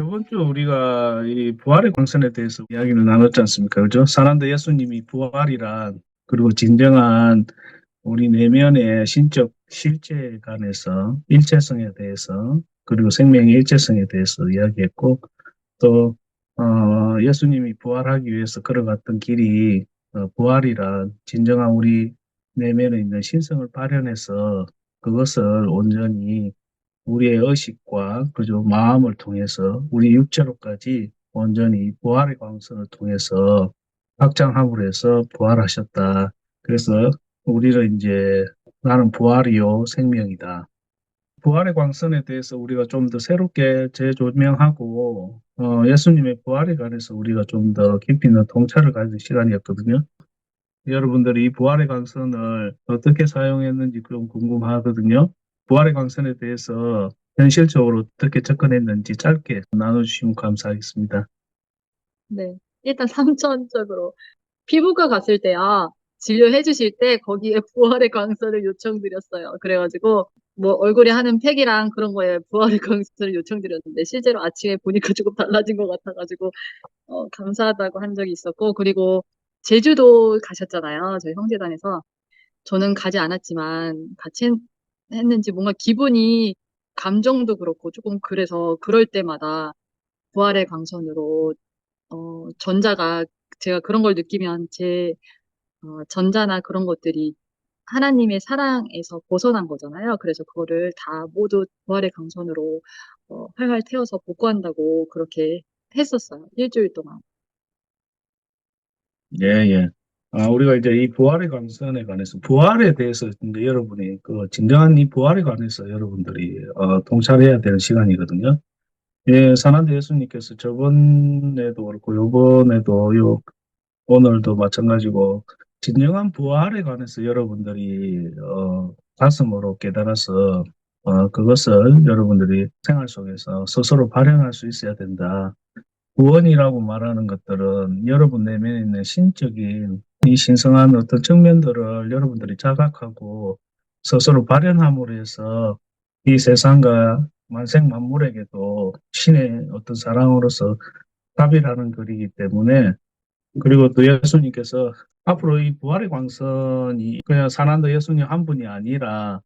저번 주 우리가 이 부활의 광선에 대해서 이야기를 나눴지 않습니까? 그죠? 사랑도 예수님이 부활이란, 그리고 진정한 우리 내면의 신적 실제에 관해서 일체성에 대해서, 그리고 생명의 일체성에 대해서 이야기했고, 또 예수님이 부활하기 위해서 걸어갔던 길이 부활이란 진정한 우리 내면에 있는 신성을 발현해서 그것을 온전히 우리의 의식과 그저 마음을 통해서 우리 육체로까지 온전히 부활의 광선을 통해서 확장함으로 해서 부활하셨다. 그래서 우리를 이제 나는 부활이요 생명이다. 부활의 광선에 대해서 우리가 좀 더 새롭게 재조명하고 예수님의 부활에 관해서 우리가 좀 더 깊이 있는 통찰을 가진 시간이었거든요. 여러분들이 이 부활의 광선을 어떻게 사용했는지 좀 궁금하거든요. 부활의 광선에 대해서 현실적으로 어떻게 접근했는지 짧게 나눠주시면 감사하겠습니다. 네. 일단 삼천적으로 피부과 갔을 때, 진료해 주실 때 거기에 부활의 광선을 요청드렸어요. 그래가지고 뭐 얼굴에 하는 팩이랑 그런 거에 부활의 광선을 요청드렸는데 실제로 아침에 보니까 조금 달라진 것 같아가지고 감사하다고 한 적이 있었고, 그리고 제주도 가셨잖아요. 저희 형제단에서. 저는 가지 않았지만 같이 했는지 뭔가 기분이, 감정도 그렇고 조금 그래서 그럴 때마다 부활의 광선으로 전자가, 제가 그런 걸 느끼면 전자나 그런 것들이 하나님의 사랑에서 벗어난 거잖아요. 그래서 그거를 다 모두 부활의 강선으로 활활 태워서 복구한다고 그렇게 했었어요. 일주일 동안. 예, 예. 우리가 이제 이 부활의 광선에 관해서, 부활에 대해서 이제 여러분이 그 진정한 이 부활에 관해서 여러분들이 통찰해야 되는 시간이거든요. 예, 사난데 예수님께서 저번에도 그렇고, 요번에도 오늘도 마찬가지고 진정한 부활에 관해서 여러분들이 가슴으로 깨달아서 그것을 여러분들이 생활 속에서 스스로 발현할 수 있어야 된다. 구원이라고 말하는 것들은 여러분 내면에 있는 신적인 이 신성한 어떤 측면들을 여러분들이 자각하고 스스로 발현함으로 해서 이 세상과 만생 만물에게도 신의 어떤 사랑으로서 답이라는 글이기 때문에, 그리고 또 예수님께서 앞으로 이 부활의 광선이 그냥 사난도 예수님 한 분이 아니라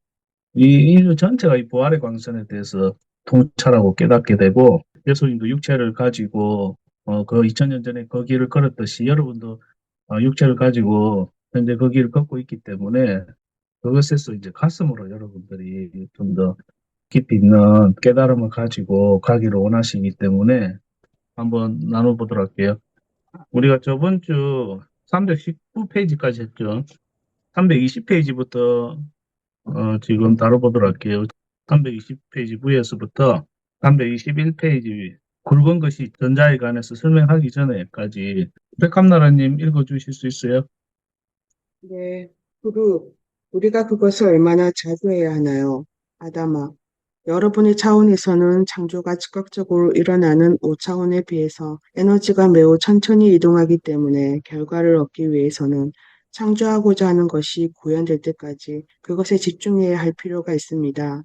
이 인류 전체가 이 부활의 광선에 대해서 통찰하고 깨닫게 되고, 예수님도 육체를 가지고 그 2000년 전에 그 길을 걸었듯이 여러분도 육체를 가지고 현재 그 길을 걷고 있기 때문에 그것에서 이제 가슴으로 여러분들이 좀 더 깊이 있는 깨달음을 가지고 가기를 원하시기 때문에 한번 나눠보도록 할게요. 우리가 저번 주 319페이지까지 했죠. 320페이지부터 지금 다뤄보도록 할게요. 320페이지 위에서부터 321페이지 굵은 것이 전자에 관해서 설명하기 전에까지 백합나라님 읽어주실 수 있어요? 네, 그룹, 우리가 그것을 얼마나 자주 해야 하나요? 아담아, 여러분의 차원에서는 창조가 즉각적으로 일어나는 5차원에 비해서 에너지가 매우 천천히 이동하기 때문에 결과를 얻기 위해서는 창조하고자 하는 것이 구현될 때까지 그것에 집중해야 할 필요가 있습니다.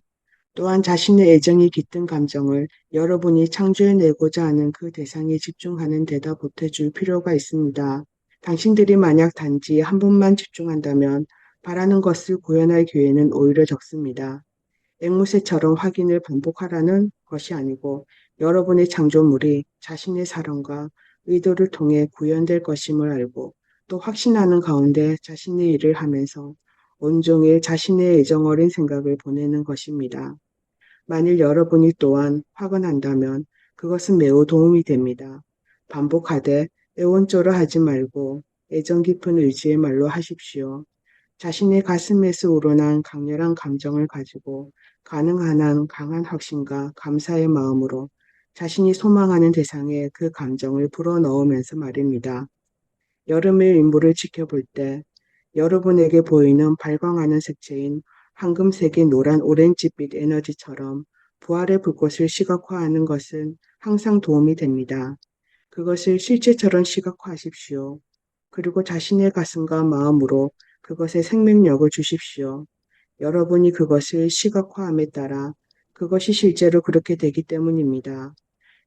또한 자신의 애정이 깃든 감정을 여러분이 창조해내고자 하는 그 대상에 집중하는 데다 보태줄 필요가 있습니다. 당신들이 만약 단지 한 번만 집중한다면 바라는 것을 구현할 기회는 오히려 적습니다. 앵무새처럼 확인을 반복하라는 것이 아니고 여러분의 창조물이 자신의 사랑과 의도를 통해 구현될 것임을 알고 또 확신하는 가운데 자신의 일을 하면서 온종일 자신의 애정 어린 생각을 보내는 것입니다. 만일 여러분이 또한 확언한다면 그것은 매우 도움이 됩니다. 반복하되 애원조로 하지 말고 애정 깊은 의지의 말로 하십시오. 자신의 가슴에서 우러난 강렬한 감정을 가지고 가능한 한 강한 확신과 감사의 마음으로 자신이 소망하는 대상에 그 감정을 불어넣으면서 말입니다. 여름의 인물을 지켜볼 때 여러분에게 보이는 발광하는 색채인 황금색의 노란 오렌지빛 에너지처럼 부활의 불꽃을 시각화하는 것은 항상 도움이 됩니다. 그것을 실체처럼 시각화하십시오. 그리고 자신의 가슴과 마음으로 그것에 생명력을 주십시오. 여러분이 그것을 시각화함에 따라 그것이 실제로 그렇게 되기 때문입니다.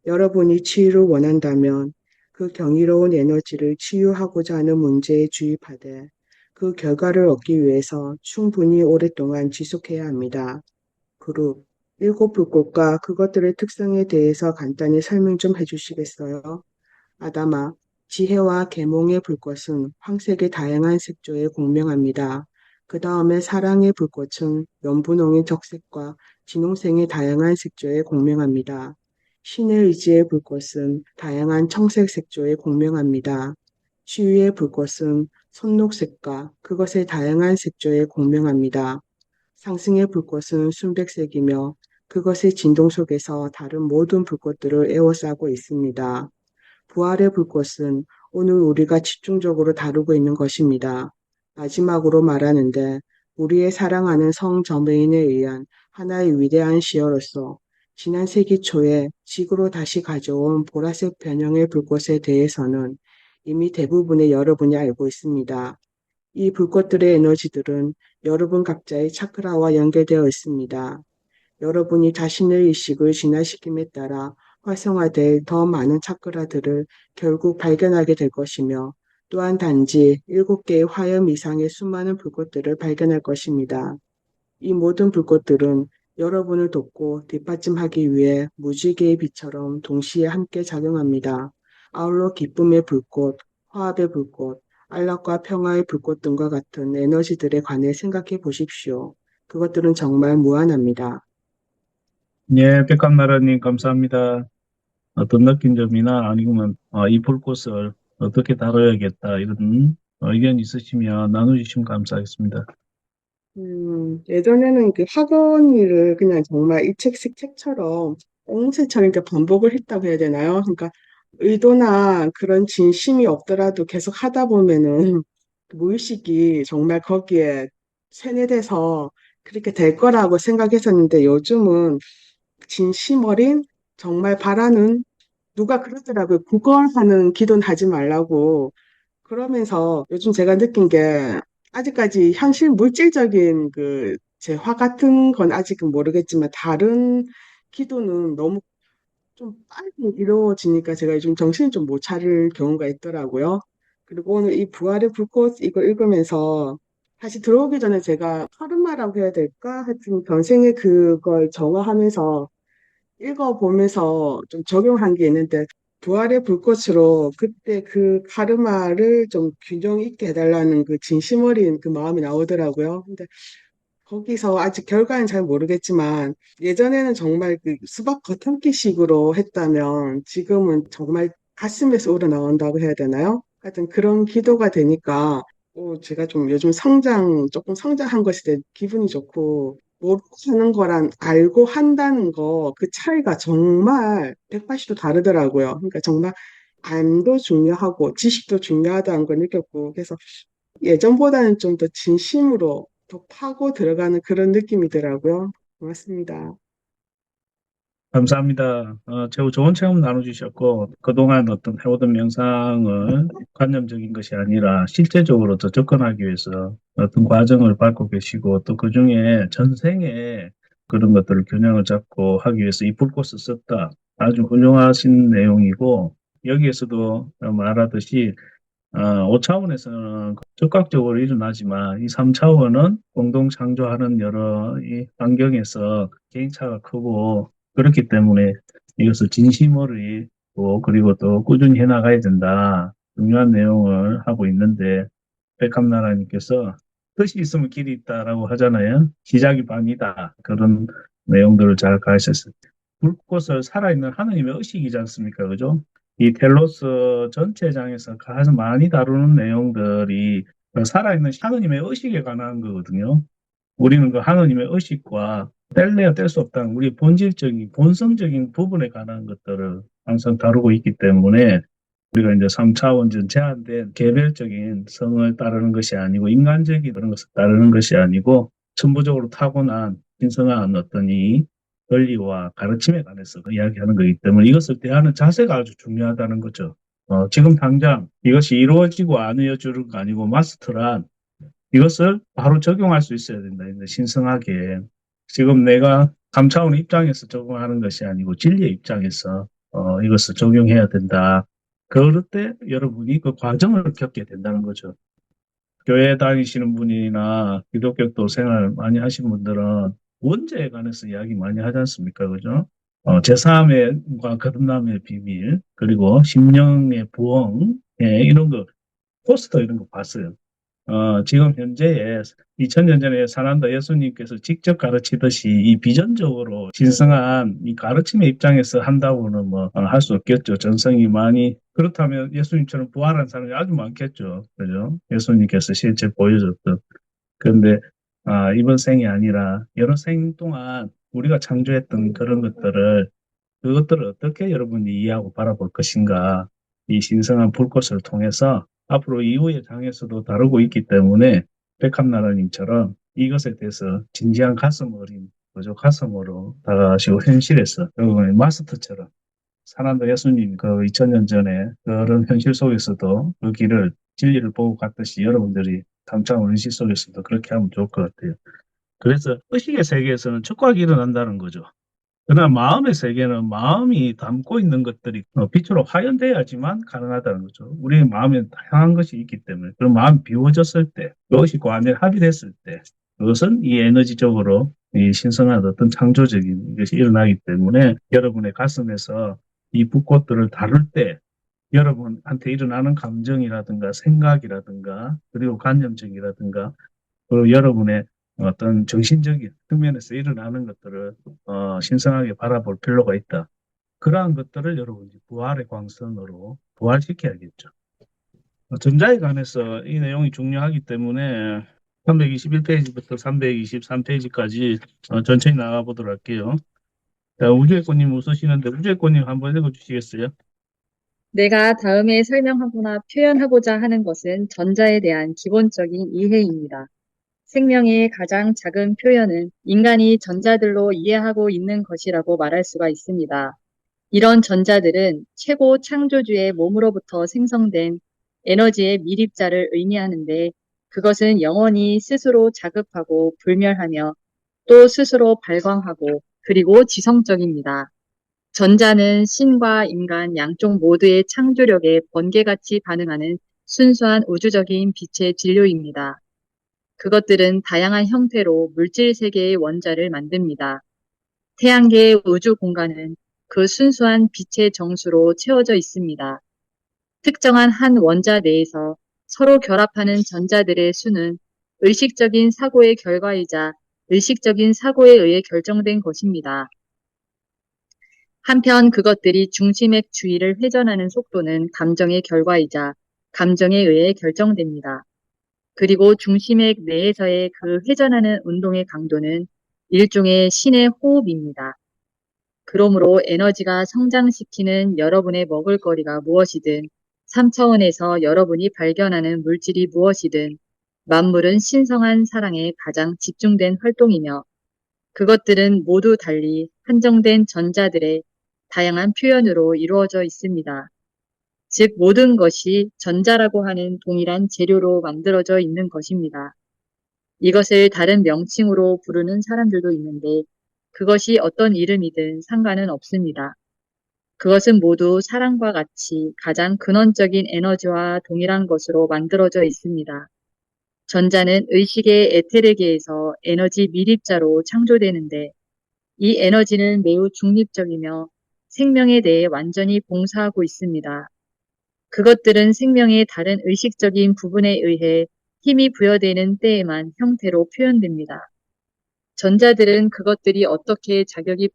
여러분이 치유를 원한다면 그 경이로운 에너지를 치유하고자 하는 문제에 주입하되 그 결과를 얻기 위해서 충분히 오랫동안 지속해야 합니다. 그룹, 일곱 불꽃과 그것들의 특성에 대해서 간단히 설명 좀 해주시겠어요? 아다마, 지혜와 계몽의 불꽃은 황색의 다양한 색조에 공명합니다. 그 다음에 사랑의 불꽃은 연분홍의 적색과 진홍색의 다양한 색조에 공명합니다. 신의 의지의 불꽃은 다양한 청색 색조에 공명합니다. 치유의 불꽃은 손녹색과 그것의 다양한 색조에 공명합니다. 상승의 불꽃은 순백색이며 그것의 진동 속에서 다른 모든 불꽃들을 에워싸고 있습니다. 부활의 불꽃은 오늘 우리가 집중적으로 다루고 있는 것입니다. 마지막으로 말하는데 우리의 사랑하는 성 저메인에 의한 하나의 위대한 시어로서 지난 세기 초에 지구로 다시 가져온 보라색 변형의 불꽃에 대해서는 이미 대부분의 여러분이 알고 있습니다. 이 불꽃들의 에너지들은 여러분 각자의 차크라와 연결되어 있습니다. 여러분이 자신의 의식을 진화시킴에 따라 활성화될 더 많은 차크라들을 결국 발견하게 될 것이며 또한 단지 7개의 화염 이상의 수많은 불꽃들을 발견할 것입니다. 이 모든 불꽃들은 여러분을 돕고 뒷받침하기 위해 무지개의 빛처럼 동시에 함께 작용합니다. 아울러 기쁨의 불꽃, 화합의 불꽃, 안락과 평화의 불꽃 등과 같은 에너지들에 관해 생각해 보십시오. 그것들은 정말 무한합니다. 예, 백감나라님 감사합니다. 어떤 느낀 점이나 아니면 이 불꽃을 어떻게 다뤄야겠다 이런 의견 있으시면 나눠주시면 감사하겠습니다. 예전에는 그 학원 일을 그냥 정말 이 책처럼 옹세처럼 이렇게 반복을 했다고 해야 되나요? 그러니까 의도나 그런 진심이 없더라도 계속 하다 보면은 무의식이 정말 거기에 세뇌돼서 그렇게 될 거라고 생각했었는데 요즘은 진심 어린 정말 바라는 누가 그러더라고요. 구걸하는 기도는 하지 말라고. 그러면서 요즘 제가 느낀 게 아직까지 현실 물질적인 그 재화 같은 건 아직은 모르겠지만 다른 기도는 너무 좀 빨리 이루어지니까 제가 요즘 정신을 좀 못 차릴 경우가 있더라고요. 그리고 오늘 이 부활의 불꽃 이거 읽으면서 다시 들어오기 전에 제가 카르마라고 해야 될까? 하여튼 변생의 그걸 정화하면서 읽어보면서 좀 적용한 게 있는데 부활의 불꽃으로 그때 그 카르마를 좀 균형 있게 해달라는 그 진심 어린 그 마음이 나오더라고요. 근데 거기서 아직 결과는 잘 모르겠지만 예전에는 정말 그 수박 겉핥기식으로 했다면 지금은 정말 가슴에서 우러나온다고 해야 되나요? 하여튼 그런 기도가 되니까 제가 좀 요즘 조금 성장한 것에 대해 기분이 좋고 모르고 하는 거랑 알고 한다는 거 그 차이가 정말 180도 다르더라고요. 그러니까 정말 암도 중요하고 지식도 중요하다는 걸 느꼈고 그래서 예전보다는 좀 더 진심으로 더 파고 들어가는 그런 느낌이더라고요. 고맙습니다. 감사합니다. 최고 좋은 체험 나눠주셨고 그동안 어떤 해오던 명상을 관념적인 것이 아니라 실제적으로 더 접근하기 위해서 어떤 과정을 밟고 계시고 또 그중에 전생에 그런 것들을 균형을 잡고 하기 위해서 이 불꽃을 썼다. 아주 훌륭하신 내용이고 여기에서도 말하듯이 5차원에서는 즉각적으로 일어나지만 이 3차원은 공동 창조하는 여러 이 환경에서 개인차가 크고 그렇기 때문에 이것을 진심어리 그리고 또 꾸준히 해나가야 된다. 중요한 내용을 하고 있는데 백함나라님께서 뜻이 있으면 길이 있다라고 하잖아요. 시작이 반이다. 그런 내용들을 잘 가르쳤어요. 불꽃을 살아있는 하느님의 의식이지 않습니까? 그죠? 이 텔로스 전체장에서 가장 많이 다루는 내용들이 그 살아있는 하느님의 의식에 관한 거거든요. 우리는 그 하느님의 의식과 뗄래야 뗄 수 없다는 우리 본질적인, 본성적인 부분에 관한 것들을 항상 다루고 있기 때문에 우리가 이제 3차원전 제한된 개별적인 성을 따르는 것이 아니고 인간적인 그런 것을 따르는 것이 아니고 천부적으로 타고난 신성한 어떤 이 권리와 가르침에 관해서 이야기하는 거기 때문에 이것을 대하는 자세가 아주 중요하다는 거죠. 지금 당장 이것이 이루어지고 안 이루어지는 거 아니고 마스터란 이것을 바로 적용할 수 있어야 된다. 신성하게. 지금 내가 3차원 입장에서 적용하는 것이 아니고 진리의 입장에서 이것을 적용해야 된다. 그럴 때 여러분이 그 과정을 겪게 된다는 거죠. 교회 다니시는 분이나 기독교 생활 많이 하신 분들은 원죄에 관해서 이야기 많이 하지 않습니까? 그죠? 제3의 거듭남의 비밀, 그리고 심령의 부흥, 예, 이런 거, 포스터 이런 거 봤어요. 지금 현재에 2000년 전에 사난다 예수님께서 직접 가르치듯이 이 비전적으로 신성한 이 가르침의 입장에서 한다고는 뭐 할 수 없겠죠. 전성이 많이 그렇다면 예수님처럼 부활한 사람이 아주 많겠죠. 그죠? 예수님께서 실제 보여줬던. 그런데 이번 생이 아니라 여러 생 동안 우리가 창조했던 그런 것들을 그것들을 어떻게 여러분이 이해하고 바라볼 것인가. 이 신성한 불꽃을 통해서 앞으로 이후의 장에서도 다루고 있기 때문에 백합나라님처럼 이것에 대해서 진지한 가슴 어린 그저 가슴으로 다가가시고 현실에서 여러분의 마스터처럼 사난도 예수님 그 2000년 전에 그런 현실 속에서도 그 길을 진리를 보고 갔듯이 여러분들이 담창 은실 속에서도 그렇게 하면 좋을 것 같아요. 그래서 의식의 세계에서는 촉각이 일어난다는 거죠. 그러나 마음의 세계는 마음이 담고 있는 것들이 빛으로 화연돼야지만 가능하다는 거죠. 우리의 마음에 다양한 것이 있기 때문에 그런 마음이 비워졌을 때, 그것이 관에 합의됐을 때, 그것은 이 에너지적으로 이 신성한 어떤 창조적인 것이 일어나기 때문에 여러분의 가슴에서 이 불꽃들을 다룰 때 여러분한테 일어나는 감정이라든가 생각이라든가 그리고 관념적이라든가 그리고 여러분의 어떤 정신적인 측면에서 일어나는 것들을 신선하게 바라볼 필요가 있다. 그러한 것들을 여러분이 부활의 광선으로 부활시켜야겠죠. 전자에 관해서 이 내용이 중요하기 때문에 321페이지부터 323페이지까지 천천히 나가보도록 할게요. 자, 우주의 꽃님 웃으시는데 우주의 꽃님 한번 읽어주시겠어요? 내가 다음에 설명하거나 표현하고자 하는 것은 전자에 대한 기본적인 이해입니다. 생명의 가장 작은 표현은 인간이 전자들로 이해하고 있는 것이라고 말할 수가 있습니다. 이런 전자들은 최고 창조주의 몸으로부터 생성된 에너지의 밀입자를 의미하는데 그것은 영원히 스스로 자급하고 불멸하며 또 스스로 발광하고 그리고 지성적입니다. 전자는 신과 인간 양쪽 모두의 창조력에 번개같이 반응하는 순수한 우주적인 빛의 진료입니다. 그것들은 다양한 형태로 물질 세계의 원자를 만듭니다. 태양계의 우주 공간은 그 순수한 빛의 정수로 채워져 있습니다. 특정한 한 원자 내에서 서로 결합하는 전자들의 수는 의식적인 사고의 결과이자 의식적인 사고에 의해 결정된 것입니다. 한편 그것들이 중심의 주위를 회전하는 속도는 감정의 결과이자 감정에 의해 결정됩니다. 그리고 중심액 내에서의 그 회전하는 운동의 강도는 일종의 신의 호흡입니다. 그러므로 에너지가 성장시키는 여러분의 먹을거리가 무엇이든 3차원에서 여러분이 발견하는 물질이 무엇이든 만물은 신성한 사랑에 가장 집중된 활동이며 그것들은 모두 달리 한정된 전자들의 다양한 표현으로 이루어져 있습니다. 즉 모든 것이 전자라고 하는 동일한 재료로 만들어져 있는 것입니다. 이것을 다른 명칭으로 부르는 사람들도 있는데 그것이 어떤 이름이든 상관은 없습니다. 그것은 모두 사랑과 같이 가장 근원적인 에너지와 동일한 것으로 만들어져 있습니다. 전자는 의식의 에테르계에서 에너지 밀입자로 창조되는데 이 에너지는 매우 중립적이며 생명에 대해 완전히 봉사하고 있습니다. 그것들은 생명의 다른 의식적인 부분에 의해 힘이 부여되는 때에만 형태로 표현됩니다. 전자들은 그것들이 어떻게 자격이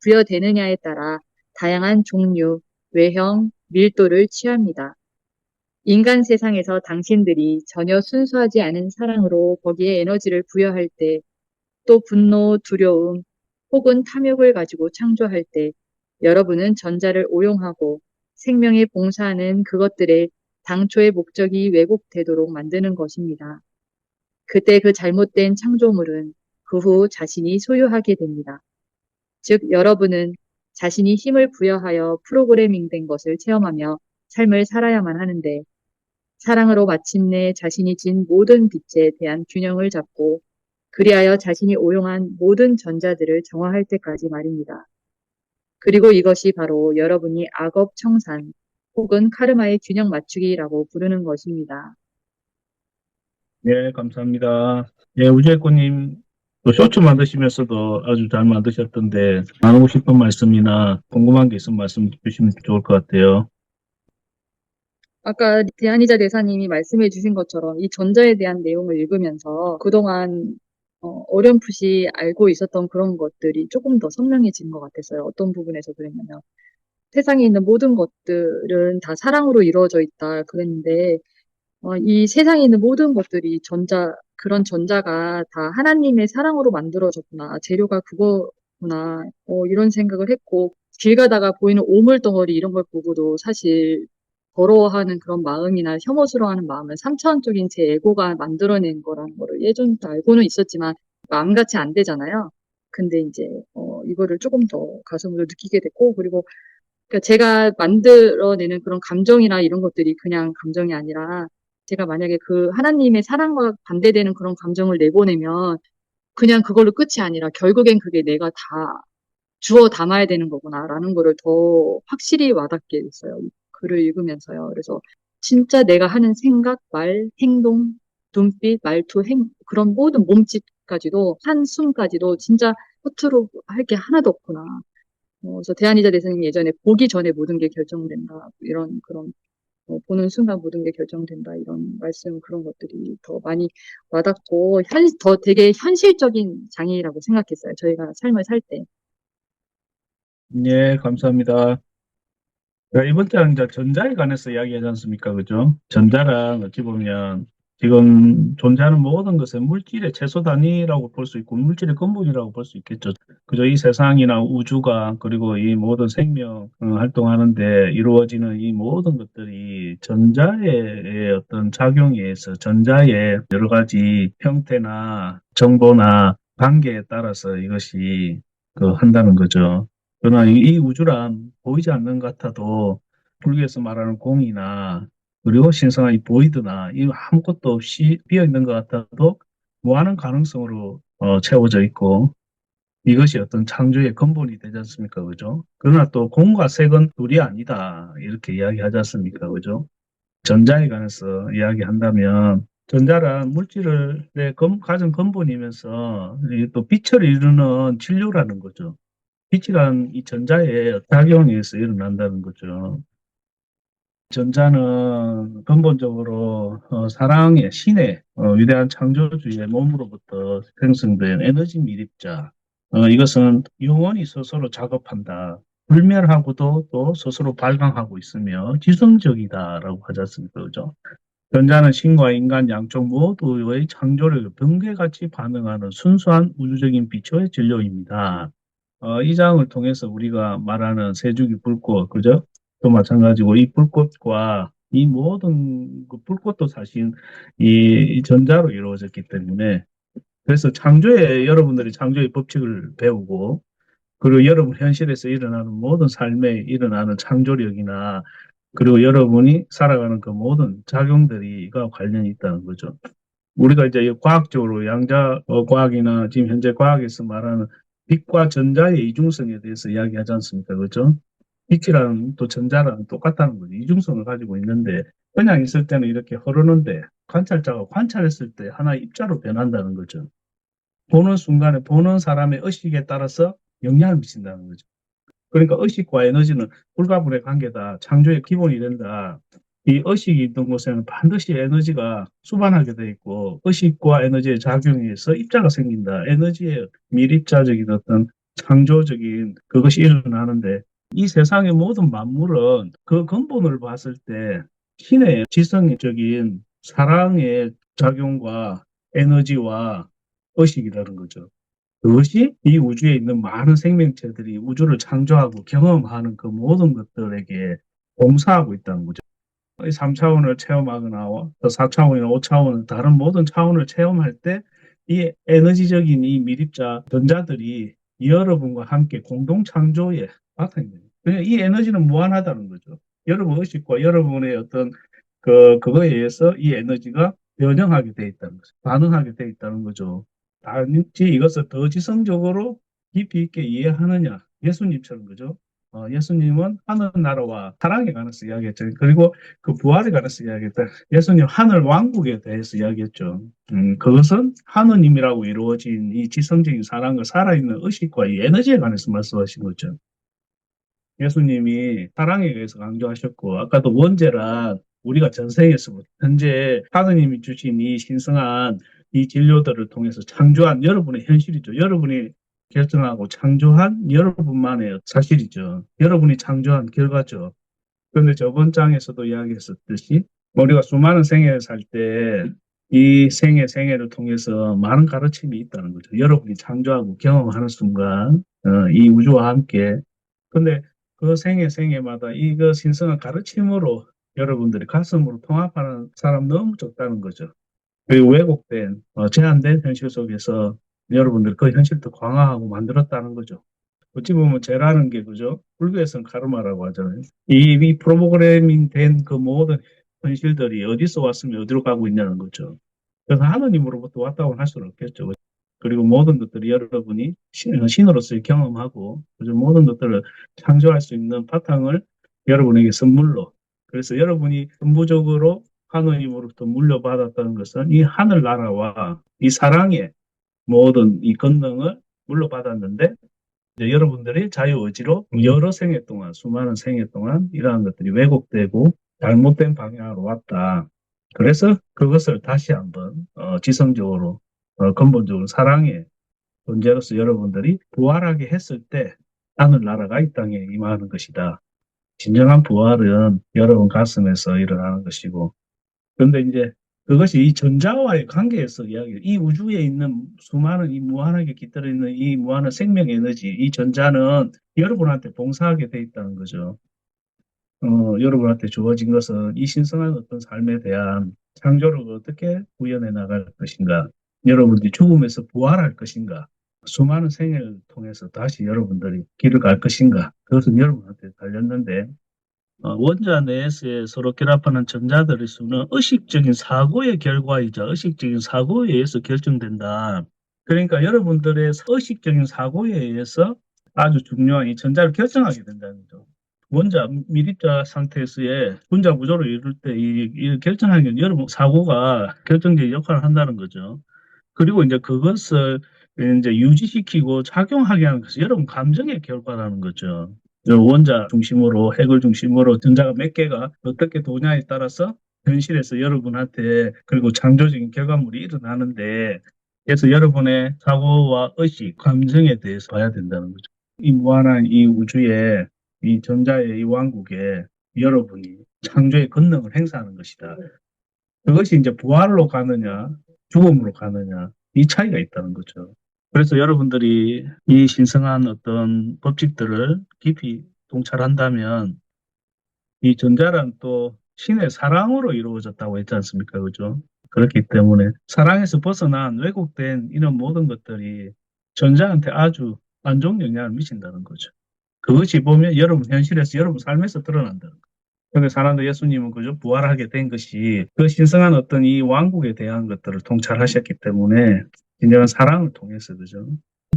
부여되느냐에 따라 다양한 종류, 외형, 밀도를 취합니다. 인간 세상에서 당신들이 전혀 순수하지 않은 사랑으로 거기에 에너지를 부여할 때, 또 분노, 두려움, 혹은 탐욕을 가지고 창조할 때, 여러분은 전자를 오용하고 생명에 봉사하는 그것들의 당초의 목적이 왜곡되도록 만드는 것입니다. 그때 그 잘못된 창조물은 그 후 자신이 소유하게 됩니다. 즉, 여러분은 자신이 힘을 부여하여 프로그래밍된 것을 체험하며 삶을 살아야만 하는데, 사랑으로 마침내 자신이 진 모든 빛에 대한 균형을 잡고, 그리하여 자신이 오용한 모든 전자들을 정화할 때까지 말입니다. 그리고 이것이 바로 여러분이 악업 청산 혹은 카르마의 균형 맞추기라고 부르는 것입니다. 예, 감사합니다. 예, 우재권님, 또 쇼츠 만드시면서도 아주 잘 만드셨던데, 나누고 싶은 말씀이나 궁금한 게 있으면 말씀 주시면 좋을 것 같아요. 아까 대한이자 대사님이 말씀해 주신 것처럼 이 전자에 대한 내용을 읽으면서 그동안 어렴풋이 알고 있었던 그런 것들이 조금 더 선명해진 것 같았어요. 어떤 부분에서 그랬냐면 세상에 있는 모든 것들은 다 사랑으로 이루어져 있다 그랬는데 이 세상에 있는 모든 것들이 그런 전자가 다 하나님의 사랑으로 만들어졌구나. 재료가 그거구나. 이런 생각을 했고, 길 가다가 보이는 오물덩어리 이런 걸 보고도 사실 더러워하는 그런 마음이나 혐오스러워하는 마음은 3차원적인 제 에고가 만들어낸 거라는 거를 예전부터 알고는 있었지만 마음같이 안 되잖아요. 근데 이제 이거를 조금 더 가슴으로 느끼게 됐고, 그리고 그러니까 제가 만들어내는 그런 감정이나 이런 것들이 그냥 감정이 아니라 제가 만약에 그 하나님의 사랑과 반대되는 그런 감정을 내보내면 그냥 그걸로 끝이 아니라 결국엔 그게 내가 다 주워 담아야 되는 거구나라는 거를 더 확실히 와닿게 됐어요. 이 글을 읽으면서요. 그래서 진짜 내가 하는 생각, 말, 행동, 눈빛, 말투, 그런 모든 몸짓까지도 한숨까지도 진짜 허투루 할 게 하나도 없구나. 그래서 대한이자 대선생님 예전에 보기 전에 모든 게 결정된다. 이런 그런 보는 순간 모든 게 결정된다. 이런 말씀 그런 것들이 더 많이 와닿고 더 되게 현실적인 장애라고 생각했어요. 저희가 삶을 살 때. 예, 감사합니다. 자, 이번 장은 이제 전자에 관해서 이야기하지 않습니까? 그죠? 전자랑 어찌 보면 지금 존재하는 모든 것은 물질의 최소 단위라고 볼 수 있고 물질의 근본이라고 볼 수 있겠죠. 그죠? 이 세상이나 우주가 그리고 이 모든 생명 활동하는데 이루어지는 이 모든 것들이 전자의 어떤 작용에 의해서 전자의 여러 가지 형태나 정보나 관계에 따라서 이것이 한다는 거죠. 그러나 이 우주란 보이지 않는 것 같아도 불교에서 말하는 공이나 그리고 신성한 이 보이드나 이 아무것도 없이 비어 있는 것 같아도 무한한 가능성으로 채워져 있고 이것이 어떤 창조의 근본이 되지 않습니까? 그죠? 그러나 또 공과 색은 둘이 아니다. 이렇게 이야기하지 않습니까? 그죠? 전자에 관해서 이야기한다면 전자란 물질의 가장 근본이면서 또 빛을 이루는 진료라는 거죠. 빛이란 이 전자의 작용에 의해서 일어난다는 거죠. 전자는 근본적으로 사랑의 신의 위대한 창조주의 몸으로부터 생성된 에너지 밀입자. 이것은 영원히 스스로 작업한다. 불멸하고도 또 스스로 발광하고 있으며 지성적이다라고 하지 않습니까? 그죠? 전자는 신과 인간 양쪽 모두의 창조력을 번개같이 반응하는 순수한 우주적인 빛의 진료입니다. 이 장을 통해서 우리가 말하는 세주기 불꽃, 그죠? 또 마찬가지고 이 불꽃과 이 모든 그 불꽃도 사실 이 전자로 이루어졌기 때문에 그래서 여러분들이 창조의 법칙을 배우고 그리고 여러분 현실에서 일어나는 모든 삶에 일어나는 창조력이나 그리고 여러분이 살아가는 그 모든 작용들이가 관련이 있다는 거죠. 우리가 이제 과학적으로 양자 과학이나 지금 현재 과학에서 말하는 빛과 전자의 이중성에 대해서 이야기하지 않습니까? 그렇죠? 빛이랑 또 전자랑 똑같다는 거죠. 이중성을 가지고 있는데 그냥 있을 때는 이렇게 흐르는데 관찰자가 관찰했을 때 하나의 입자로 변한다는 거죠. 보는 순간에 보는 사람의 의식에 따라서 영향을 미친다는 거죠. 그러니까 의식과 에너지는 불가분의 관계다. 창조의 기본이 된다. 이 의식이 있던 곳에는 반드시 에너지가 수반하게 돼 있고 의식과 에너지의 작용에 의해서 입자가 생긴다. 에너지의 밀입자적인 어떤 창조적인 그것이 일어나는데 이 세상의 모든 만물은 그 근본을 봤을 때 신의 지성적인 사랑의 작용과 에너지와 의식이라는 거죠. 그것이 이 우주에 있는 많은 생명체들이 우주를 창조하고 경험하는 그 모든 것들에게 봉사하고 있다는 거죠. 이 3차원을 체험하거나 또 4차원이나 5차원 다른 모든 차원을 체험할 때 이 에너지적인 이 밀입자 전자들이 여러분과 함께 공동 창조의 바탕입니다. 그러니까 이 에너지는 무한하다는 거죠. 여러분 의식과 여러분의 어떤 그거에 의해서 이 에너지가 변형하게 돼 있다는 거죠. 반응하게 돼 있다는 거죠. 단지 이것을 더 지성적으로 깊이 있게 이해하느냐. 예수님처럼 그죠? 예수님은 하늘나라와 사랑에 관해서 이야기했죠. 그리고 그 부활에 관해서 이야기했다. 예수님 하늘 왕국에 대해서 이야기했죠. 그것은 하느님이라고 이루어진 이 지성적인 사랑과 살아있는 의식과 이 에너지에 관해서 말씀하신 거죠. 예수님이 사랑에 대해서 강조하셨고, 아까도 원죄란 우리가 전생에서부터 현재 하느님이 주신 이 신성한 이 진료들을 통해서 창조한 여러분의 현실이죠. 여러분이 결정하고 창조한 여러분만의 사실이죠. 여러분이 창조한 결과죠. 그런데 저번 장에서도 이야기했었듯이 우리가 수많은 생애를 살 때 이 생애를 통해서 많은 가르침이 있다는 거죠. 여러분이 창조하고 경험하는 순간 이 우주와 함께. 근데 그 생애마다 이거 신성한 가르침으로 여러분들이 가슴으로 통합하는 사람 너무 적다는 거죠. 그리고 왜곡된 제한된 현실 속에서 여러분들 그 현실도 강화하고 만들었다는 거죠. 어찌 보면 죄라는 게 그죠? 불교에서는 카르마라고 하잖아요. 이 프로그래밍 된 그 모든 현실들이 어디서 왔으면 어디로 가고 있냐는 거죠. 그래서 하느님으로부터 왔다고는 할 수는 없겠죠. 그리고 모든 것들이 여러분이 신으로서의 경험하고 그죠? 모든 것들을 창조할 수 있는 바탕을 여러분에게 선물로. 그래서 여러분이 전부적으로 하느님으로부터 물려받았다는 것은 이 하늘나라와 이 사랑의 모든 이 권능을 물려받았는데 이제 여러분들이 자유의지로 여러 생애 동안, 수많은 생애 동안 이러한 것들이 왜곡되고 잘못된 방향으로 왔다. 그래서 그것을 다시 한번 지성적으로 근본적으로 사랑의 존재로서 여러분들이 부활하게 했을 때 하늘나라가 이 땅에 임하는 것이다. 진정한 부활은 여러분 가슴에서 일어나는 것이고 그런데 이제 그것이 이 전자와의 관계에서 이 우주에 있는 수많은 이 무한하게 깃들어 있는 이 무한한 생명 에너지, 이 전자는 여러분한테 봉사하게 돼 있다는 거죠. 여러분한테 주어진 것은 이 신성한 어떤 삶에 대한 창조를 어떻게 구현해 나갈 것인가, 여러분들이 죽음에서 부활할 것인가, 수많은 생애를 통해서 다시 여러분들이 길을 갈 것인가, 그것은 여러분한테 달렸는데 원자 내에서의 서로 결합하는 전자들의 수는 의식적인 사고의 결과이자 의식적인 사고에 의해서 결정된다. 그러니까 여러분들의 의식적인 사고에 의해서 아주 중요한 이 전자를 결정하게 된다는 거죠. 원자 미립자 상태에서의 분자 구조를 이룰 때 이 결정하는 게 여러분 사고가 결정적인 역할을 한다는 거죠. 그리고 이제 그것을 이제 유지시키고 작용하게 하는 것은 여러분 감정의 결과라는 거죠. 원자 중심으로 핵을 중심으로 전자가 몇 개가 어떻게 도냐에 따라서 현실에서 여러분한테 그리고 창조적인 결과물이 일어나는데 그래서 여러분의 사고와 의식, 감정에 대해서 봐야 된다는 거죠. 이 무한한 이 우주에 이 전자의 이 왕국에 여러분이 창조의 권능을 행사하는 것이다. 그것이 이제 부활로 가느냐, 죽음으로 가느냐, 이 차이가 있다는 거죠. 그래서 여러분들이 이 신성한 어떤 법칙들을 깊이 통찰한다면 이 전자란 또 신의 사랑으로 이루어졌다고 했지 않습니까? 그죠? 그렇기 때문에 사랑에서 벗어난 왜곡된 이런 모든 것들이 전자한테 아주 안 좋은 영향을 미친다는 거죠. 그것이 보면 여러분 현실에서 여러분 삶에서 드러난다는 거죠. 근데 사랑도 예수님은 그죠? 부활하게 된 것이 그 신성한 어떤 이 왕국에 대한 것들을 통찰하셨기 때문에 진정한 사랑을 통해서 그죠?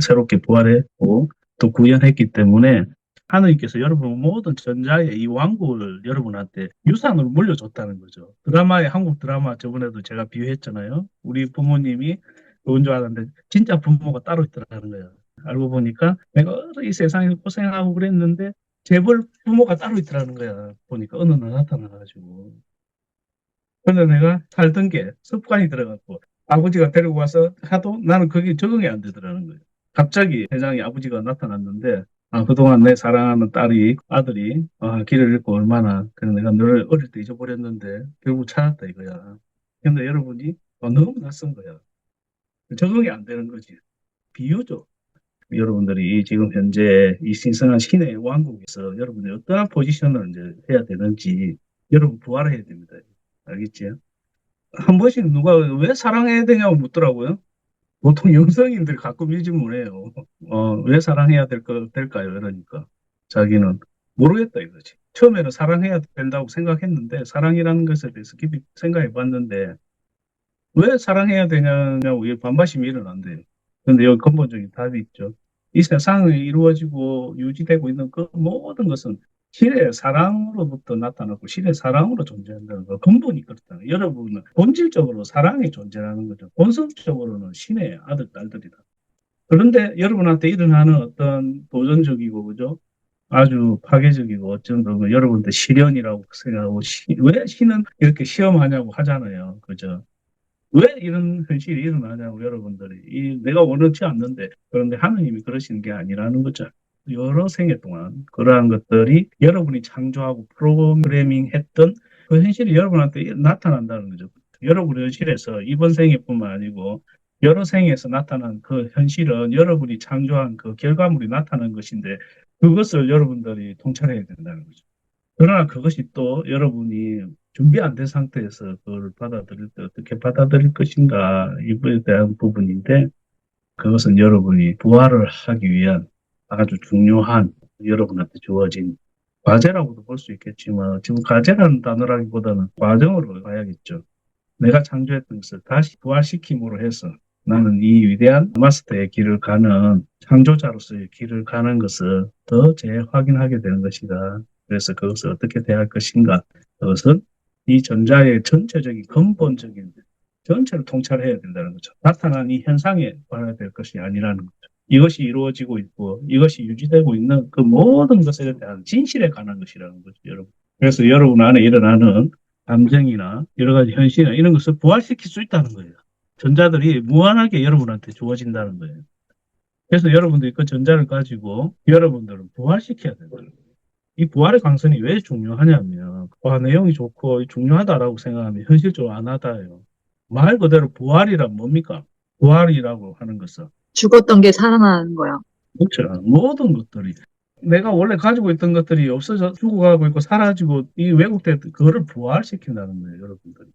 새롭게 부활했고 또 구현했기 때문에 하느님께서 여러분 모든 전자의 이 왕국을 여러분한테 유산으로 물려줬다는 거죠. 드라마에 한국 드라마 저번에도 제가 비유했잖아요. 우리 부모님이 그런 줄 알았는데 진짜 부모가 따로 있더라는 거예요. 알고 보니까 내가 이 세상에서 고생하고 그랬는데 재벌 부모가 따로 있더라는 거야. 보니까 어느 날 나타나가지고. 근데 내가 살던 게 습관이 들어갔고 아버지가 데리고 와서 하도 나는 그게 적응이 안 되더라는 거예요. 갑자기 회장이 아버지가 나타났는데 그동안 내 사랑하는 아들이 길을 잃고 얼마나 그래 내가 너를 어릴 때 잊어버렸는데 결국 찾았다 이거야. 근데 여러분이 너무 낯선 거야. 적응이 안 되는 거지. 비유죠. 여러분들이 지금 현재 이 신성한 신의 왕국에서 여러분이 어떠한 포지션을 이제 해야 되는지 여러분 부활해야 됩니다. 알겠지? 한 번씩 누가 왜 사랑해야 되냐고 묻더라고요. 보통 영성인들이 가끔 이 질문해요. 왜 사랑해야 될까요? 이러니까 자기는 모르겠다 이거지. 처음에는 사랑해야 된다고 생각했는데 사랑이라는 것에 대해서 깊이 생각해 봤는데 왜 사랑해야 되냐고 반발심이 일어난대요. 근데 여기 근본적인 답이 있죠. 이 세상에 이루어지고 유지되고 있는 그 모든 것은 신의 사랑으로부터 나타나고 신의 사랑으로 존재한다는 거 근본이 그렇다. 여러분은 본질적으로 사랑이 존재하는 거죠. 본성적으로는 신의 아들, 딸들이다. 그런데 여러분한테 일어나는 어떤 도전적이고, 그죠? 아주 파괴적이고, 어쩌면 보면 여러분들 시련이라고 생각하고, 왜 신은 이렇게 시험하냐고 하잖아요. 그죠? 왜 이런 현실이 일어나냐고 여러분들이 내가 원하지 않는데 그런데 하느님이 그러시는 게 아니라는 거죠. 여러 생애 동안 그러한 것들이 여러분이 창조하고 프로그래밍 했던 그 현실이 여러분한테 나타난다는 거죠. 여러분의 현실에서 이번 생애뿐만 아니고 여러 생에서 나타난 그 현실은 여러분이 창조한 그 결과물이 나타난 것인데 그것을 여러분들이 통찰해야 된다는 거죠. 그러나 그것이 또 여러분이 준비 안 된 상태에서 그걸 받아들일 때 어떻게 받아들일 것인가 이거에 대한 부분인데 그것은 여러분이 부활을 하기 위한 아주 중요한 여러분한테 주어진 과제라고도 볼 수 있겠지만 지금 과제라는 단어라기보다는 과정으로 봐야겠죠. 내가 창조했던 것을 다시 부활시킴으로 해서 나는 이 위대한 마스터의 길을 가는 창조자로서의 길을 가는 것을 더 재확인하게 되는 것이다. 그래서 그것을 어떻게 대할 것인가? 그것은 이 전자의 전체적인 근본적인 전체를 통찰해야 된다는 거죠. 나타난 이 현상에 봐야 될 것이 아니라는 거죠. 이것이 이루어지고 있고 이것이 유지되고 있는 그 모든 것에 대한 진실에 관한 것이라는 거죠, 여러분. 그래서 여러분 안에 일어나는 감정이나 여러 가지 현실이나 이런 것을 부활시킬 수 있다는 거예요. 전자들이 무한하게 여러분한테 주어진다는 거예요. 그래서 여러분들이 그 전자를 가지고 여러분들은 부활시켜야 된다는 거예요. 이 부활의 광선이 왜 중요하냐면 내용이 좋고 중요하다라고 생각하면 현실적으로 안 하다예요. 말 그대로 부활이란 뭡니까? 부활이라고 하는 것은 죽었던 게 살아나는 거야. 그렇죠. 모든 것들이 내가 원래 가지고 있던 것들이 없어져 죽어가고 있고 사라지고 이 왜곡된 그거를 부활시킨다는 거예요, 여러분들이.